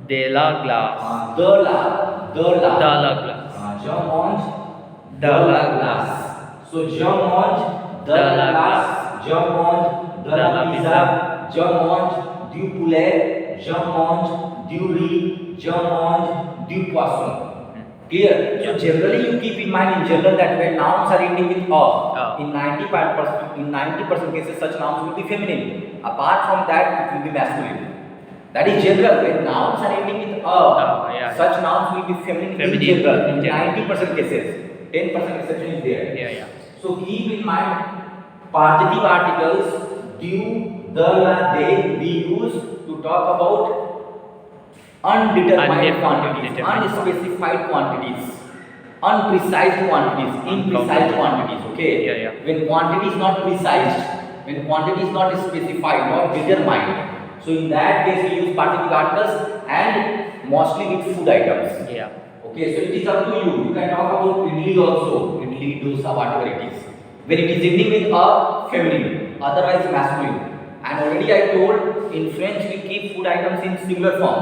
Speaker 2: de la glass.
Speaker 1: De la
Speaker 2: glass.
Speaker 1: Je mange
Speaker 2: De
Speaker 1: de
Speaker 2: la
Speaker 1: la glace. So je mange de la glace. Je mange de la pizza. Je mange du poulet. Je mange du riz. Je mange du poisson. Clear? So generally you keep in mind in general that when nouns are ending with a, in 90% cases such nouns will be feminine. Apart from that it will be masculine. That is general. When nouns are ending with
Speaker 2: Yeah.
Speaker 1: such nouns will be feminine
Speaker 2: Feminine
Speaker 1: in general.
Speaker 2: in general.
Speaker 1: 90% cases. 10% exception is there.
Speaker 2: Yeah.
Speaker 1: So keep in mind, partitive articles due, the, they we use to talk about undetermined quantities, unspecified quantities, unprecise quantities, imprecise quantities. Okay.
Speaker 2: Yeah.
Speaker 1: When quantity is not precise, when quantity is not specified, not determined. So in that case, we use partitive articles and mostly with food items.
Speaker 2: Yeah.
Speaker 1: Okay, so it is up to you. You can talk about idli also. Idli, dosa, whatever it is. When it is ending with a feminine, otherwise masculine. And already I told in French we keep food items in singular form.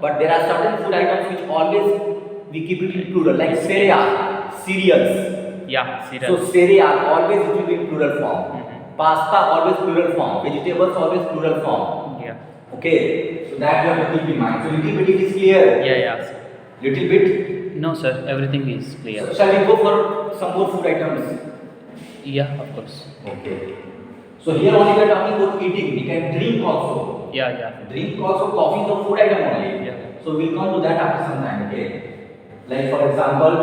Speaker 1: But there are certain food items which always we keep it in plural, like cereals.
Speaker 2: Yeah, cereal.
Speaker 1: So cereal always it will be in plural form. Pasta always plural form. Vegetables always plural form.
Speaker 2: Yeah.
Speaker 1: Okay, so that you have to keep in mind. So little bit it is clear.
Speaker 2: Yeah.
Speaker 1: Little bit.
Speaker 2: No, sir. Everything is clear.
Speaker 1: So shall we go for some more food items?
Speaker 2: Yeah, of course.
Speaker 1: Okay. So here only we are talking about eating. We can drink also.
Speaker 2: Yeah.
Speaker 1: Drink also, coffee is a food item only.
Speaker 2: Yeah.
Speaker 1: So we'll come to that after some time. Okay. Like for example,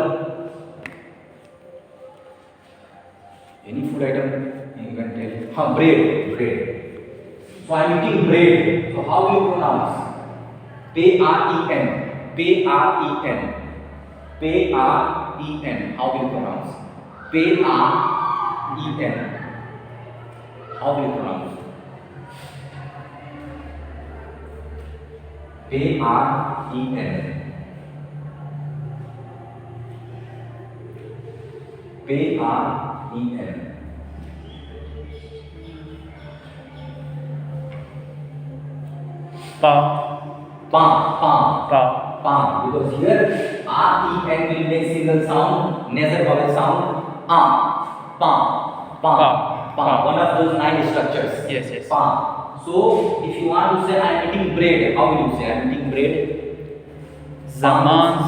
Speaker 1: any food item you can tell. Bread. So I am eating bread. So how will you pronounce? P-R-E-N. How will you pronounce? P-R-E-N. How will you pronounce? P-R-E-N. P-R-E-N. Palm. Because here R-E-N will make single sound, nasal vowel sound. Palm. One of those 9 structures.
Speaker 2: Yes.
Speaker 1: Palm. So if you want to say I am eating bread, how will you say I am eating bread?
Speaker 2: Zamans.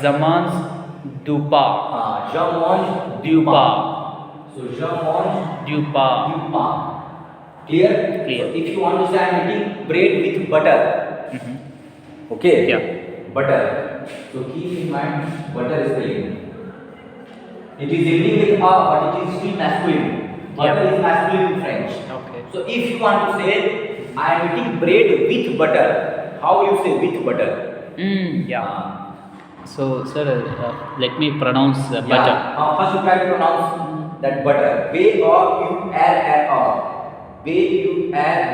Speaker 2: Zamans du pas.
Speaker 1: Je mange
Speaker 2: Du pas.
Speaker 1: So je mange
Speaker 2: Du pas.
Speaker 1: Clear?
Speaker 2: Clear.
Speaker 1: So if you want to say I am eating bread with butter. Okay?
Speaker 2: Yeah.
Speaker 1: Butter. So keep in mind, butter is the ending. It is ending with a, but it is still masculine. Butter is masculine in French.
Speaker 2: Okay.
Speaker 1: So if you want to say I am eating bread with butter, how will you say with butter?
Speaker 2: Yeah. So, sir, let me pronounce butter.
Speaker 1: First you try to pronounce that butter. B-O-U-R-R-R. B-U-R-R-R.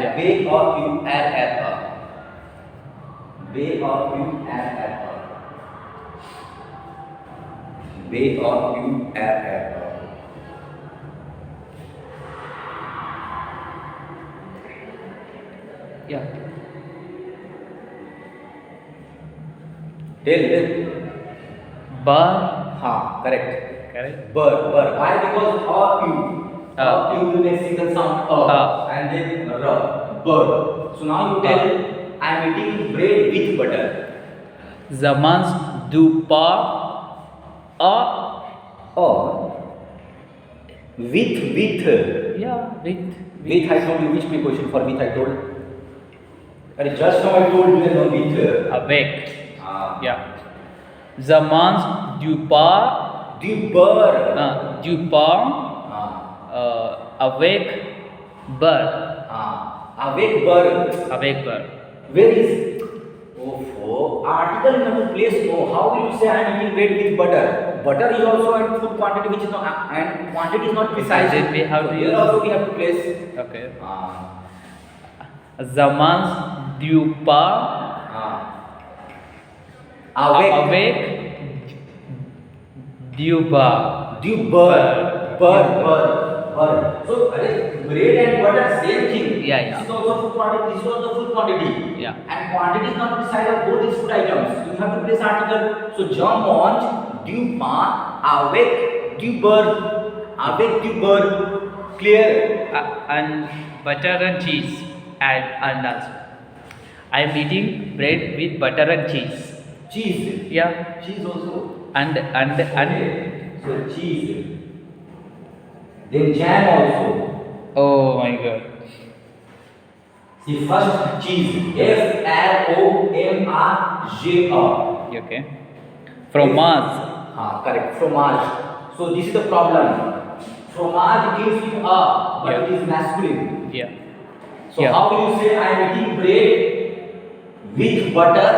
Speaker 2: Yeah.
Speaker 1: Tell.
Speaker 2: Bar.
Speaker 1: Correct. Bar. Why? Because you will make single sound and then r. Bar. So now you tell I am eating bread with butter.
Speaker 2: Zamans du pas
Speaker 1: With.
Speaker 2: Yeah,
Speaker 1: With I told you which preposition for with I told. Just now I told you no with.
Speaker 2: Avec. Yeah. Zamans du pas.
Speaker 1: Du beurre.
Speaker 2: Du pas. Avec beurre.
Speaker 1: Avec beurre. Where is? Article you have to place no. How will you say I am eating bread with butter? Butter is also a food quantity which is not and quantity is not precise.
Speaker 2: Then we have to
Speaker 1: here also we have to place.
Speaker 2: Okay. Zamans du pas. Avec du beurre.
Speaker 1: So bread and butter same thing.
Speaker 2: Yeah.
Speaker 1: This is also food quantity. This is also food quantity.
Speaker 2: Yeah.
Speaker 1: And quantity is not precise of both these food items. You have to place article. So je mange du pain avec du beurre. Clear?
Speaker 2: And butter and cheese and also I am eating bread with butter and cheese.
Speaker 1: Cheese.
Speaker 2: Yeah.
Speaker 1: Cheese also.
Speaker 2: And
Speaker 1: So cheese. Then jam also.
Speaker 2: Oh my god.
Speaker 1: See, first cheese. F-R-O-M-A-G-E.
Speaker 2: Okay. Fromage.
Speaker 1: Correct. Fromage. So this is the problem. Fromage begins with a, but
Speaker 2: Yeah.
Speaker 1: it is masculine.
Speaker 2: Yeah.
Speaker 1: So
Speaker 2: Yeah.
Speaker 1: how will you say I am eating bread with butter,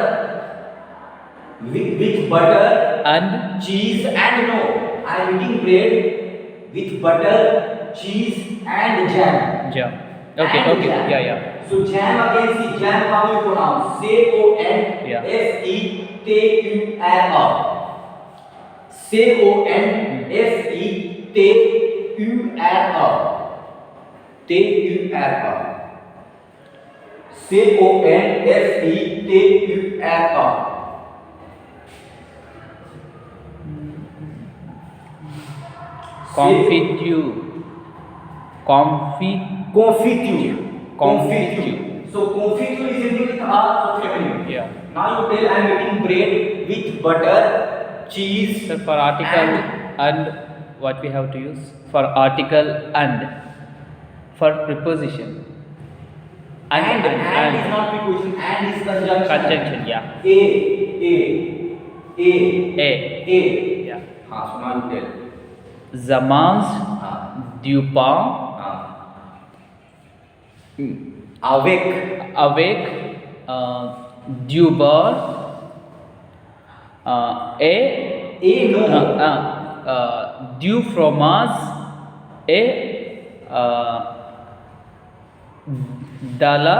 Speaker 1: with butter,
Speaker 2: And
Speaker 1: cheese and no. I am eating bread with butter, cheese and jam.
Speaker 2: jam. Okay.
Speaker 1: And
Speaker 2: Okay.
Speaker 1: jam.
Speaker 2: Yeah. Yeah.
Speaker 1: So jam again, see jam how you pronounce? C-O-N-F-E-T-U-R-A. C-O-N-F-E-T-U-R-A. T-U-R-A. C-O-N-F-E-T-U-R-A.
Speaker 2: Confiture.
Speaker 1: Confiture.
Speaker 2: Confiture.
Speaker 1: So confiture is ending with a, so feminine.
Speaker 2: Yeah.
Speaker 1: Now you tell I am eating bread with butter, cheese.
Speaker 2: So for article and what we have to use? For article and. For preposition.
Speaker 1: And is not preposition, and is conjunction.
Speaker 2: Conjunction, yeah.
Speaker 1: A.
Speaker 2: A.
Speaker 1: Yeah. So now you tell.
Speaker 2: Zamans du pain.
Speaker 1: Awake.
Speaker 2: Avec du beurre. Du fromage. Et de la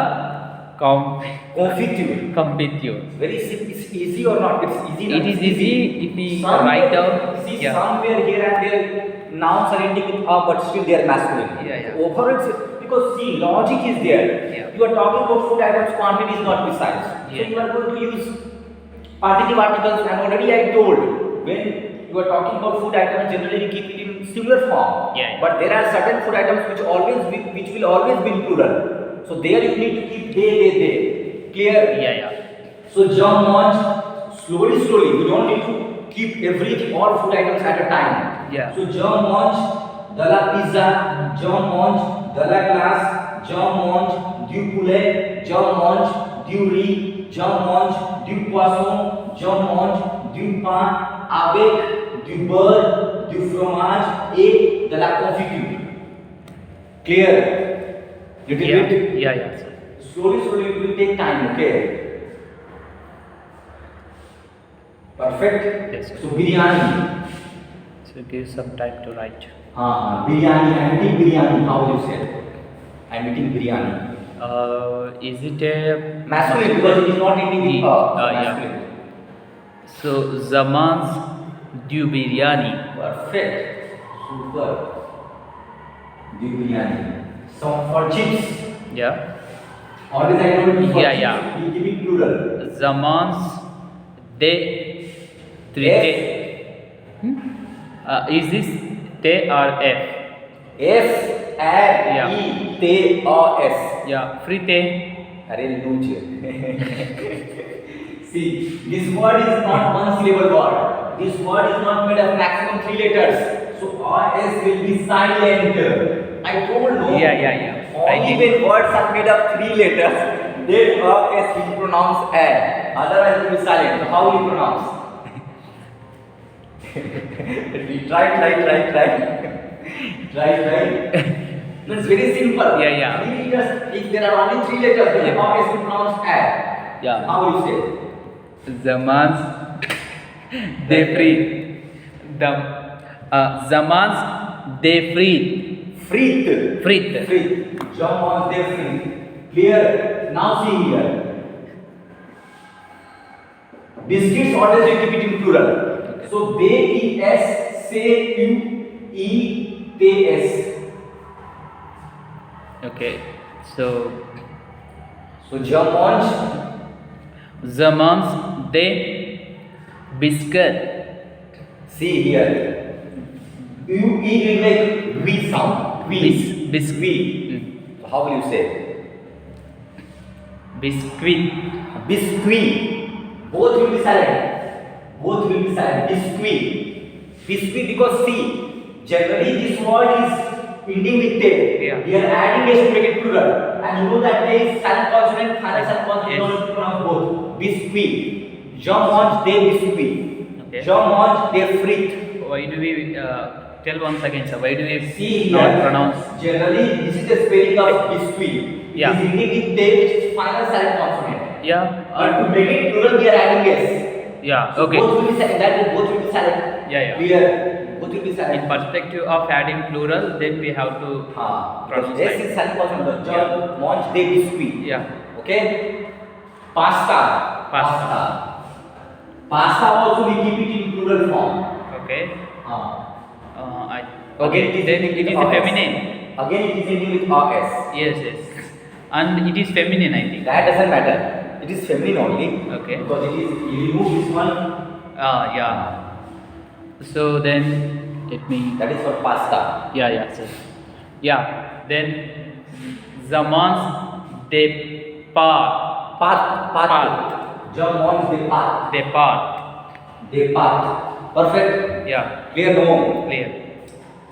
Speaker 1: Confiture.
Speaker 2: confiture.
Speaker 1: Very simple. It's easy or not? It's easy.
Speaker 2: It is easy if we write down.
Speaker 1: See,
Speaker 2: Yeah.
Speaker 1: somewhere here and there, nouns are ending with a, but still they are masculine.
Speaker 2: Yeah.
Speaker 1: Overall, because see, logic is there.
Speaker 2: Yeah.
Speaker 1: You are talking about food items, quantity is not precise. So
Speaker 2: Yeah.
Speaker 1: you are going to use partitive articles, and already I told when you are talking about food items, generally we keep it in singular form.
Speaker 2: Yeah.
Speaker 1: But there are certain food items which will always be in plural. So there you need to keep they. Clear?
Speaker 2: Yeah.
Speaker 1: So jam mange, slowly. You don't need to keep all food items at a time.
Speaker 2: Yeah.
Speaker 1: So jam mange, de la pizza, jam mange, de la glace, jam mange, du poulet, jam mange, du riz, jam mange, du poisson, jam mange, du pain, avec du beurre, du fromage et de la confiture. Clear? Little bit?
Speaker 2: Yeah.
Speaker 1: Slowly it will take time, okay? Perfect?
Speaker 2: Yes, sir.
Speaker 1: So biryani.
Speaker 2: So give some time to write.
Speaker 1: Biryani. I'm eating biryani. How will you say? I'm eating biryani.
Speaker 2: Is it a
Speaker 1: Masculine because it is not ending with masculine.
Speaker 2: So Zamans du biryani.
Speaker 1: Perfect. Super. The biryani. Some for chips.
Speaker 2: Yeah.
Speaker 1: Always I told you for
Speaker 2: Yeah,
Speaker 1: chips.
Speaker 2: yeah.
Speaker 1: We give it plural.
Speaker 2: Zamans de
Speaker 1: F.
Speaker 2: Is this T or F?
Speaker 1: F-R-E-T-A-S.
Speaker 2: Yeah. Frite.
Speaker 1: Arey looch. See, this word is not one syllable word. This word is not made of maximum 3 letters. So S will be silent. I told you.
Speaker 2: Yeah.
Speaker 1: Only when words are made of 3 letters, then S will pronounce A. Otherwise it will be silent. So how will you pronounce? Try. No, it's very simple.
Speaker 2: Yeah.
Speaker 1: 3 letters. If there are only 3 letters, then how S will pronounce A?
Speaker 2: Yeah.
Speaker 1: How will you say?
Speaker 2: Zamans de frit. Zamans de frit.
Speaker 1: Frit. Jump on their feet. Clear? Now see here. Biscuits always you keep it in plural. So B-E-S-C-U-E-T-S.
Speaker 2: Okay. So
Speaker 1: Jamons.
Speaker 2: Zamans de biscuit.
Speaker 1: See here. U-E will make V sound.
Speaker 2: Biscuit.
Speaker 1: So how will you say?
Speaker 2: Biscuit.
Speaker 1: Both will be silent. Biscuit because see, generally this word is ending with T.
Speaker 2: Yeah.
Speaker 1: We are adding S to make it plural. and you know that there is silent consonant, final silent consonant.
Speaker 2: Yes.
Speaker 1: You know to pronounce both. Biscuit. Je mange des biscuits.
Speaker 2: Okay.
Speaker 1: Je mange des frites.
Speaker 2: Why do we tell once again, sir? Why do we
Speaker 1: See
Speaker 2: not
Speaker 1: here,
Speaker 2: pronounce?
Speaker 1: generally this is the spelling of biscuit.
Speaker 2: Yeah.
Speaker 1: It is ending with they, which is final silent consonant.
Speaker 2: Yeah.
Speaker 1: But to make it plural, we are adding s.
Speaker 2: Yeah.
Speaker 1: So
Speaker 2: Okay.
Speaker 1: both will be silent. That both will be silent.
Speaker 2: Yeah, yeah.
Speaker 1: Clear. Both will be
Speaker 2: In
Speaker 1: silent.
Speaker 2: perspective of adding plural, then we have to pronounce
Speaker 1: S
Speaker 2: like.
Speaker 1: is silent consonant. Je
Speaker 2: Yeah.
Speaker 1: mange des biscuits.
Speaker 2: Yeah.
Speaker 1: Okay. Pasta.
Speaker 2: Pasta.
Speaker 1: Pasta also we keep it in plural form.
Speaker 2: Okay. I,
Speaker 1: Again, it is
Speaker 2: then
Speaker 1: ending
Speaker 2: it
Speaker 1: with
Speaker 2: is a
Speaker 1: RS.
Speaker 2: feminine.
Speaker 1: Again, it is ending with RS.
Speaker 2: Yes, yes. And it is feminine, I think.
Speaker 1: That doesn't matter. It is feminine only.
Speaker 2: Okay.
Speaker 1: Because it is, you remove this one.
Speaker 2: Yeah. So then, let me.
Speaker 1: That is for pasta.
Speaker 2: Yeah, yeah, sir. Yeah. Then, zamans depart.
Speaker 1: Path. Je mange des path.
Speaker 2: Depart.
Speaker 1: Des path. Perfect.
Speaker 2: Yeah.
Speaker 1: Clear, no?
Speaker 2: Clear.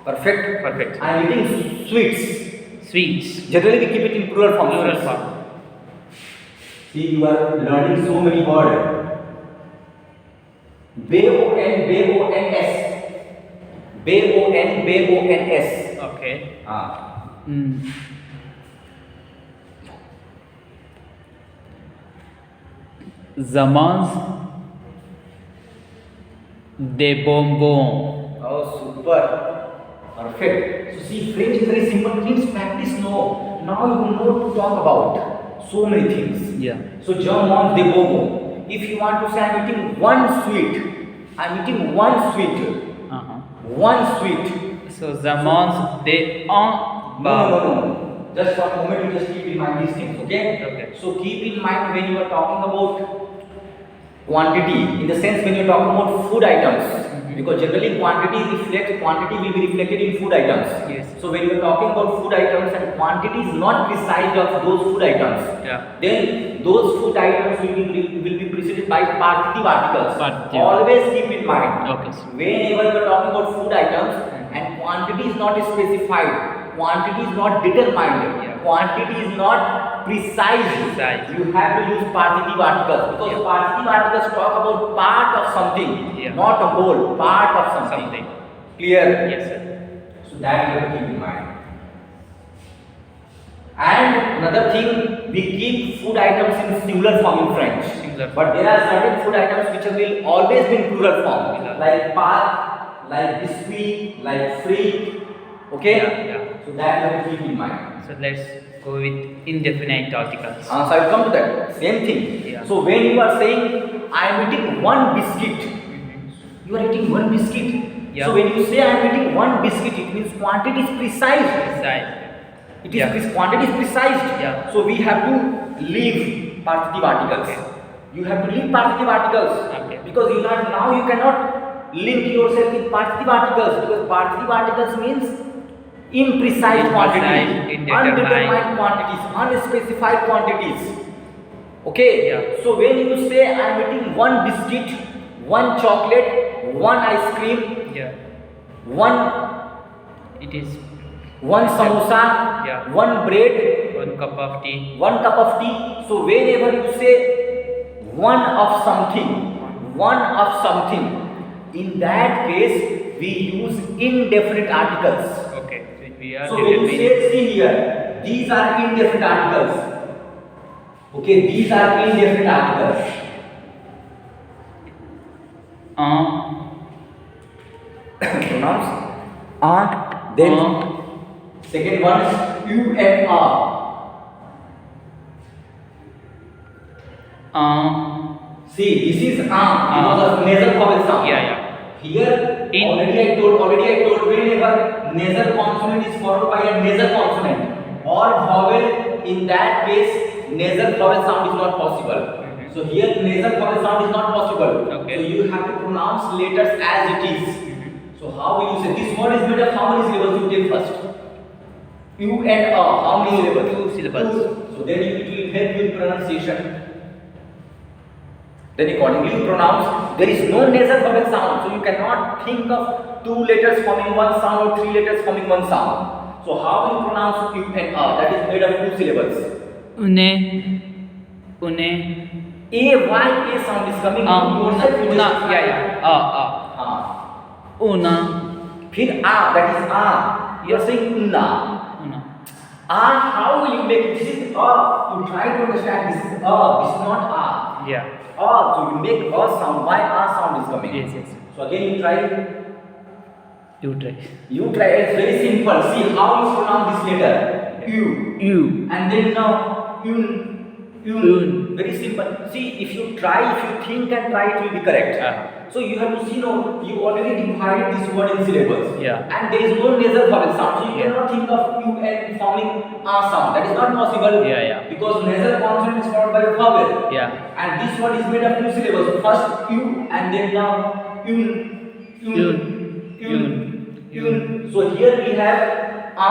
Speaker 1: Perfect.
Speaker 2: Perfect.
Speaker 1: I am eating sweets.
Speaker 2: Sweets.
Speaker 1: Generally, we keep it in plural form.
Speaker 2: Plural
Speaker 1: sweets.
Speaker 2: form.
Speaker 1: See, you are learning so many words. B-O-N-S. B-O-N-S.
Speaker 2: Okay.
Speaker 1: Ah.
Speaker 2: Zamans de bonbon.
Speaker 1: Oh, super. Perfect. So see, French is very simple. Means practice. No. Now you know to talk about so many things.
Speaker 2: Yeah.
Speaker 1: So je mange des bonbons. If you want to say I'm eating one sweet, I'm eating one sweet. One sweet.
Speaker 2: So zamans de en
Speaker 1: No. Just for a moment, you just keep in mind these things, okay?
Speaker 2: Okay.
Speaker 1: So keep in mind when you are talking about quantity, in the sense when you are talking about food items, because generally quantity will be reflected in food items.
Speaker 2: Yes.
Speaker 1: So when you are talking about food items and quantity is not precise of those food items,
Speaker 2: Yeah.
Speaker 1: then those food items will be preceded by partitive articles.
Speaker 2: Partitive.
Speaker 1: Always keep in mind.
Speaker 2: Okay.
Speaker 1: Whenever you are talking about food items and quantity is not specified, quantity is not determined,
Speaker 2: Yeah.
Speaker 1: quantity is not precise,
Speaker 2: Precise.
Speaker 1: you have to use partitive articles, because
Speaker 2: Yeah.
Speaker 1: partitive articles talk about part of something,
Speaker 2: Yeah.
Speaker 1: not a whole, part of something.
Speaker 2: Something.
Speaker 1: Clear?
Speaker 2: Yes, sir.
Speaker 1: So that you have to keep in mind. And another thing, we keep food items in singular form in French.
Speaker 2: Singular.
Speaker 1: But there are certain food items which will always be in plural form,
Speaker 2: Yeah.
Speaker 1: like pâte, like biscuit, like fruit. Okay?
Speaker 2: Yeah.
Speaker 1: So that you have to keep in mind.
Speaker 2: So let's go with indefinite articles.
Speaker 1: So I will come to that. Same thing.
Speaker 2: Yeah.
Speaker 1: So when you are saying I am eating one biscuit, you are eating one biscuit.
Speaker 2: Yeah.
Speaker 1: So when you say I am eating one biscuit, it means quantity is precise.
Speaker 2: Precise.
Speaker 1: It is
Speaker 2: Yeah.
Speaker 1: quantity is precise.
Speaker 2: Yeah.
Speaker 1: So we have to leave partitive articles.
Speaker 2: Okay.
Speaker 1: You have to leave partitive articles.
Speaker 2: Okay.
Speaker 1: Because you cannot link yourself with partitive articles, because partitive articles means imprecise quantities,
Speaker 2: indeterminate.
Speaker 1: undetermined quantities, unspecified quantities. Okay.
Speaker 2: Yeah.
Speaker 1: So when you say I am eating one biscuit, one chocolate, one ice cream,
Speaker 2: Yeah.
Speaker 1: one
Speaker 2: It is
Speaker 1: samosa,
Speaker 2: Yeah.
Speaker 1: one bread,
Speaker 2: 1 cup of tea.
Speaker 1: one cup of tea. So whenever you say one of something, in that case we use indefinite articles.
Speaker 2: Okay. So we are
Speaker 1: So when you
Speaker 2: determining.
Speaker 1: say, see here, these are indefinite articles. Okay, these are indefinite articles. Pronounce then second one is U and R. See, this is because of nasal vowel sound.
Speaker 2: Yeah.
Speaker 1: Here
Speaker 2: In-
Speaker 1: already I told whenever nasal consonant is followed by a nasal consonant or vowel, in that case nasal vowel sound is not possible. So here nasal vowel sound is not possible.
Speaker 2: Okay.
Speaker 1: So you have to pronounce letters as it is. So how will you say this word is made of how many syllables? You take first. U and A. How many syllables?
Speaker 2: 2 syllables.
Speaker 1: So then it will help you in pronunciation. Then accordingly you pronounce. There is no nasal vowel sound, so you cannot think of 2 letters forming one sound or 3 letters forming one sound. So how will you pronounce U and A? That is made of two syllables.
Speaker 2: Une. Une.
Speaker 1: A, why A sound is coming? Yourself you
Speaker 2: Una.
Speaker 1: just try.
Speaker 2: Yeah. Una.
Speaker 1: फिर A, that is A. You are saying Una.
Speaker 2: Una.
Speaker 1: A, how will you make it? This is A. You try to understand. This is A. This is not A.
Speaker 2: Yeah.
Speaker 1: A. So you make A sound. Why A sound is coming?
Speaker 2: Yes.
Speaker 1: So again you try.
Speaker 2: You try.
Speaker 1: You try. It's very simple. See how you pronounce this letter. U.
Speaker 2: You.
Speaker 1: And then now Un. Very simple. See, if you think and try, it will be correct. So you have to see, no, you already divided this word in syllables.
Speaker 2: Yeah.
Speaker 1: And there is no nasal vowel sound. So you cannot think of U and forming A sound. That is not possible.
Speaker 2: Yeah.
Speaker 1: Because nasal consonant is followed by a vowel.
Speaker 2: Yeah.
Speaker 1: And this word is made of two syllables. First U and then now Un. So here we have A.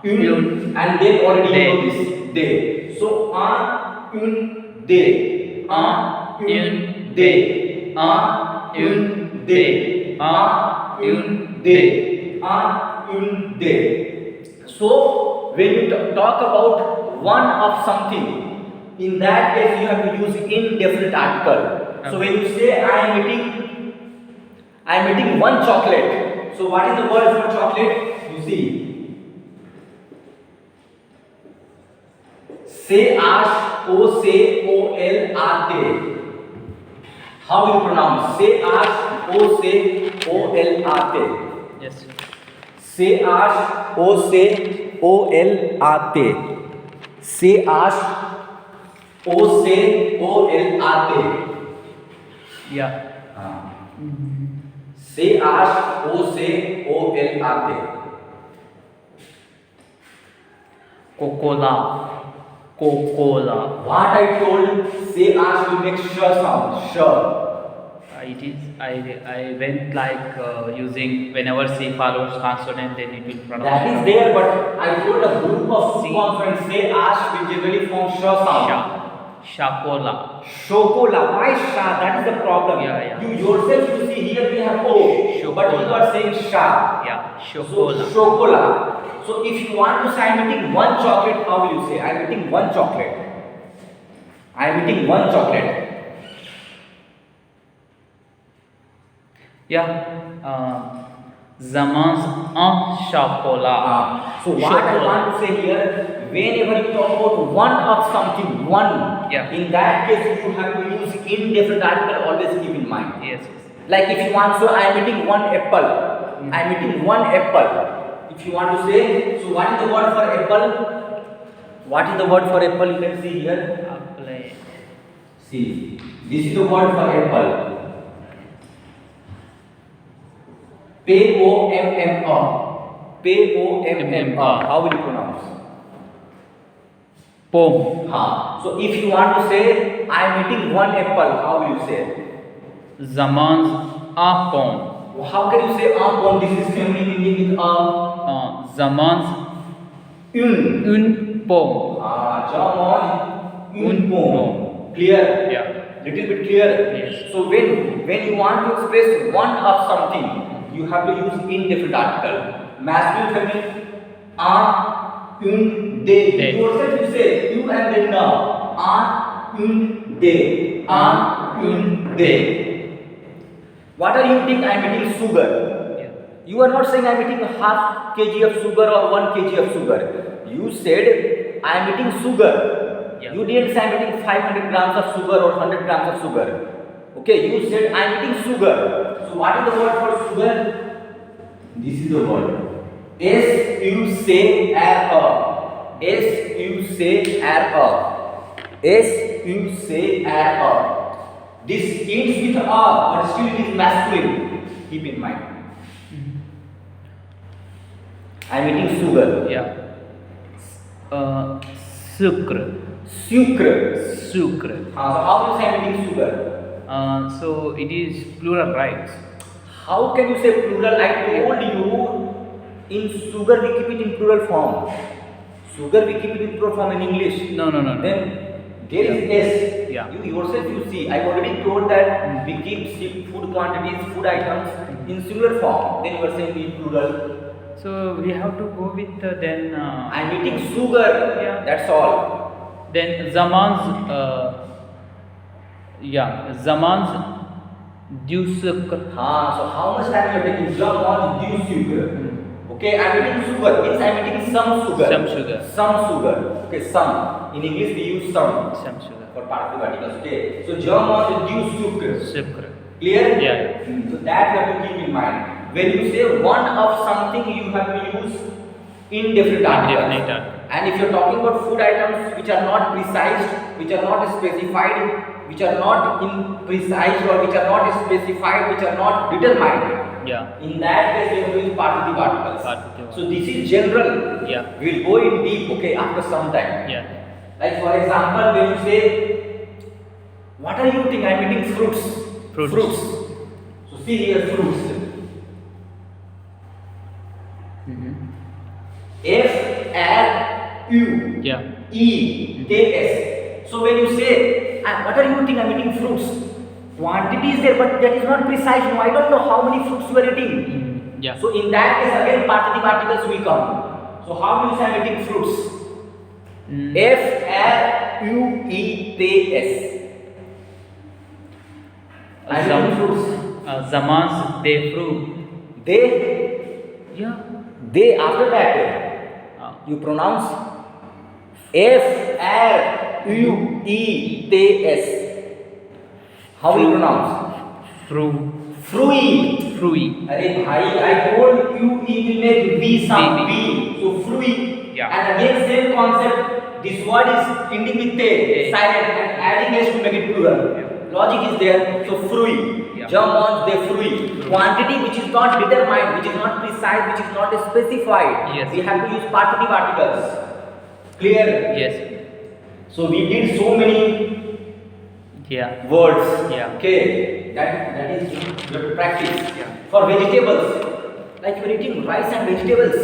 Speaker 1: Un, and then already you know this day. So A, un, day. A, un, day. A, un, day. A, un, day. A, un, day. So when you talk about one of something, in that case you have to use indefinite article. So when you say I am eating one chocolate. So what is the word for chocolate? You see. Say ash, O say O L R T. How will you pronounce? Say ash, O say O L R T.
Speaker 2: Yes.
Speaker 1: Say ash, O say O L R T. Say ash, O say O L R T.
Speaker 2: Yeah.
Speaker 1: Say ash, O say O L R T.
Speaker 2: Coca-Cola.
Speaker 1: What I told, say ash will make sure sound. Sure.
Speaker 2: It is. I went like using whenever C follows consonant, then it will pronounce.
Speaker 1: That is there, but I told a group of consonants. Say ash will generally form sure sound.
Speaker 2: Shakola.
Speaker 1: Shokola. Why sha? That is the problem.
Speaker 2: Yeah.
Speaker 1: You yourself, you see here we have O, but you are saying sha.
Speaker 2: Yeah. Shokola.
Speaker 1: So shokola. So if you want to say I am eating one chocolate, how will you say? I am eating one chocolate. I am eating one chocolate.
Speaker 2: Yeah. Zaman's shakola.
Speaker 1: So what I want to say here, whenever you talk about one of something, one, in that case you have to use indefinite article, always keep in mind.
Speaker 2: Yes.
Speaker 1: Like if you want, so I am eating one apple. I am eating one apple. If you want to say, so what is the word for apple? What is the word for apple? You can see here.
Speaker 2: Apple.
Speaker 1: See, this is the word for apple. P-O-M-M-A. P-O-M-M-A. How will you pronounce?
Speaker 2: Pom.
Speaker 1: So if you want to say, I am eating one apple, how will you say?
Speaker 2: Zaman's pom.
Speaker 1: How can you say pom? This is feminine ending with a.
Speaker 2: Zaman's
Speaker 1: Un.
Speaker 2: Pom.
Speaker 1: Zaman un pom. Clear?
Speaker 2: Yeah.
Speaker 1: Little bit clear.
Speaker 2: Yes.
Speaker 1: So when you want to express one of something, you have to use indefinite article. Masculine, feminine. Un, de. Yourself you say you and then now. Un, de. Un, de. What are you eating? I am eating sugar.
Speaker 2: Yeah.
Speaker 1: You are not saying I am eating half kg of sugar or 1 kg of sugar. You said I am eating sugar.
Speaker 2: Yeah.
Speaker 1: You didn't say I am eating 500 grams of sugar or 100 grams of sugar. Okay, you said I am eating sugar. So what is the word for sugar? This is the word. S-U-C-R-A. S-U-C-R-A. S-U-C-R-A. This ends with a, but still it is masculine. Keep in mind. I am eating sugar.
Speaker 2: Yeah. Sucre.
Speaker 1: Sucre.
Speaker 2: Sucre.
Speaker 1: So how do you say I am eating sugar?
Speaker 2: So it is plural, right?
Speaker 1: How can you say plural? I told you in sugar we keep it in plural form. Sugar we keep it in plural form in English.
Speaker 2: No.
Speaker 1: Then there is S.
Speaker 2: Yeah.
Speaker 1: You yourself you see. I already told that we keep food quantities, food items in singular form. Then you are saying in plural.
Speaker 2: So we have to go with then.
Speaker 1: I'm eating sugar.
Speaker 2: Yeah.
Speaker 1: That's all.
Speaker 2: Then zaman's. Zaman's due sucre.
Speaker 1: So how much time you are taking? Zaman due sugar. Okay, I'm eating sugar. Means I'm eating some sugar.
Speaker 2: Some sugar.
Speaker 1: Some sugar. Okay, some. In English we use some.
Speaker 2: Some sugar.
Speaker 1: For partitive articles. Okay. So German due sugar.
Speaker 2: Sucre.
Speaker 1: Clear?
Speaker 2: Yeah.
Speaker 1: So that you have to keep in mind. When you say one of something, you have to use indefinite articles.
Speaker 2: Indefinite article.
Speaker 1: And if you're talking about food items which are not precise, which are not specified, which are not imprecise, or which are not specified, which are not determined.
Speaker 2: Yeah.
Speaker 1: In that case, we have to use partitive articles.
Speaker 2: Partitive.
Speaker 1: So this is general.
Speaker 2: Yeah.
Speaker 1: We will go in deep. Okay, after some time.
Speaker 2: Yeah.
Speaker 1: Like for example, when you say, "What are you eating?" I'm eating fruits.
Speaker 2: Fruits.
Speaker 1: So see here, fruits. F-R-U.
Speaker 2: Yeah.
Speaker 1: E-T-S. So when you say, "What are you eating?" I'm eating fruits. Quantity is there, but that is not precise. No, I don't know how many fruits you are eating.
Speaker 2: Yeah.
Speaker 1: So in that case, again partitive articles will come. So how will you say I'm eating fruits? F-R-U-E-T-S. I'm eating fruits.
Speaker 2: Zaman's they fruit.
Speaker 1: They,
Speaker 2: Yeah.
Speaker 1: after that, you pronounce F-R-U-E-T-S. How will you pronounce? Frui.
Speaker 2: Frui.
Speaker 1: I told you E will make V sound.
Speaker 2: V.
Speaker 1: V. So frui.
Speaker 2: Yeah.
Speaker 1: And again same concept. This word is ending with te, silent, and adding s to make it plural. Logic is there. So frui.
Speaker 2: Yeah.
Speaker 1: German they frui. Quantity which is not determined, which is not precise, which is not specified.
Speaker 2: Yes.
Speaker 1: We have to use partitive articles. Clear?
Speaker 2: Yes.
Speaker 1: So we did so many
Speaker 2: Yeah.
Speaker 1: words.
Speaker 2: Yeah.
Speaker 1: Okay. That is you have to practice.
Speaker 2: Yeah.
Speaker 1: For vegetables, like you're eating rice and vegetables,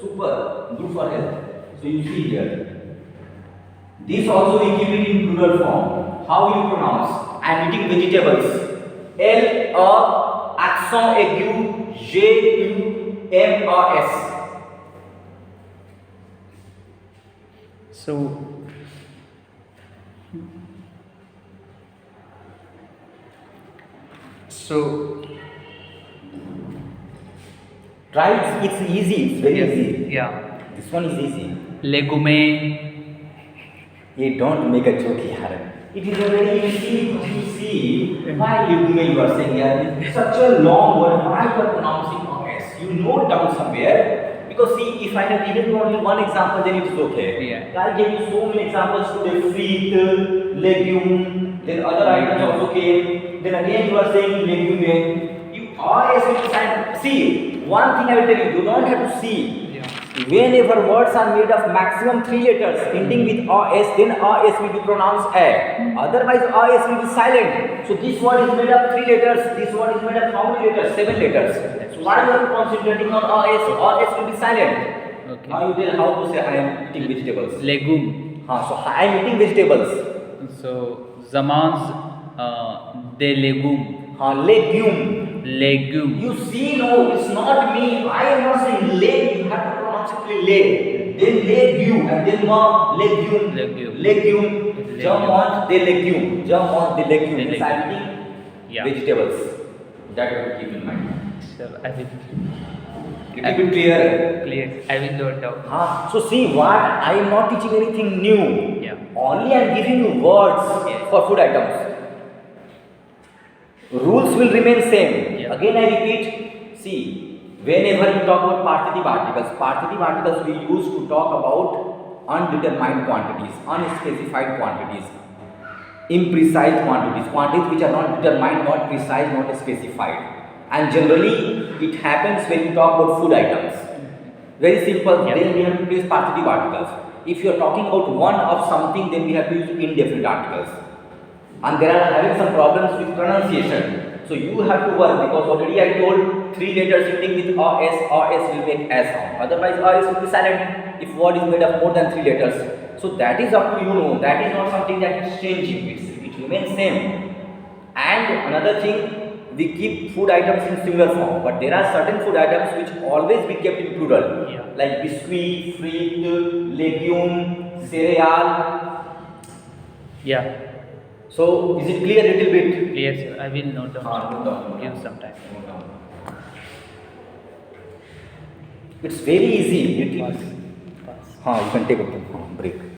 Speaker 1: super good for health. So you see here. This also we keep it in plural form. How you pronounce? I'm eating vegetables. L A accent aigu G U M A S.
Speaker 2: So.
Speaker 1: Try it. It's easy. It's very
Speaker 2: Yes.
Speaker 1: easy.
Speaker 2: Yeah.
Speaker 1: This one is easy.
Speaker 2: Legume.
Speaker 1: Hey, don't make a joke here. It is a very easy to see why legume you are saying here. It's such a long word. Why you are pronouncing S? You note down somewhere. Because see, if I have given you only one example, then it is okay.
Speaker 2: Yeah.
Speaker 1: I gave you so many examples today: fruit, legume, then other items also came. Then again you are saying legume. You always will stand. See, one thing I will tell you: you don't have to see. Whenever words are made of maximum 3 letters ending with AS, then AS will be pronounced A. Otherwise, AS will be silent. So this word is made of 3 letters. This word is made of how many letters? 7 letters. So why you are concentrating on AS? AS will be silent.
Speaker 2: Okay.
Speaker 1: Now you tell how to say I am eating vegetables.
Speaker 2: Legume.
Speaker 1: So I am eating vegetables.
Speaker 2: So zaman's de legume.
Speaker 1: Legume.
Speaker 2: Legume.
Speaker 1: You see, no, it's not me. I am not saying leg. You have to pronounce it leg. Then legume and then legume. Legume. German de legume. German de legume. Means I am eating vegetables. That you have to keep in mind.
Speaker 2: So I will.
Speaker 1: Little bit clear.
Speaker 2: Clear. I will note down.
Speaker 1: So see what? I am not teaching anything new.
Speaker 2: Yeah.
Speaker 1: Only I am giving you words for food items. Rules will remain same.
Speaker 2: Yeah.
Speaker 1: Again I repeat. See, whenever you talk about partitive articles we use to talk about undetermined quantities, unspecified quantities, imprecise quantities, quantities which are not determined, not precise, not specified. And generally it happens when you talk about food items. Very simple. Then we have to use partitive articles. If you are talking about one of something, then we have to use indefinite articles. And there are having some problems with pronunciation. So you have to work, because already I told 3 letters ending with AS will make S sound. Otherwise AS will be silent if word is made of more than 3 letters. So that is up to you. That is not something that is changing. It remains same. And another thing, we keep food items in singular form, but there are certain food items which always be kept in plural,
Speaker 2: Yeah.
Speaker 1: like biscuit, fruit, legume, cereal.
Speaker 2: Yeah.
Speaker 1: So is it clear a little bit?
Speaker 2: Clear, sir. I will note down.
Speaker 1: Note down.
Speaker 2: Give some time.
Speaker 1: Note down. It's very easy.
Speaker 2: Pass.
Speaker 1: You can take a break.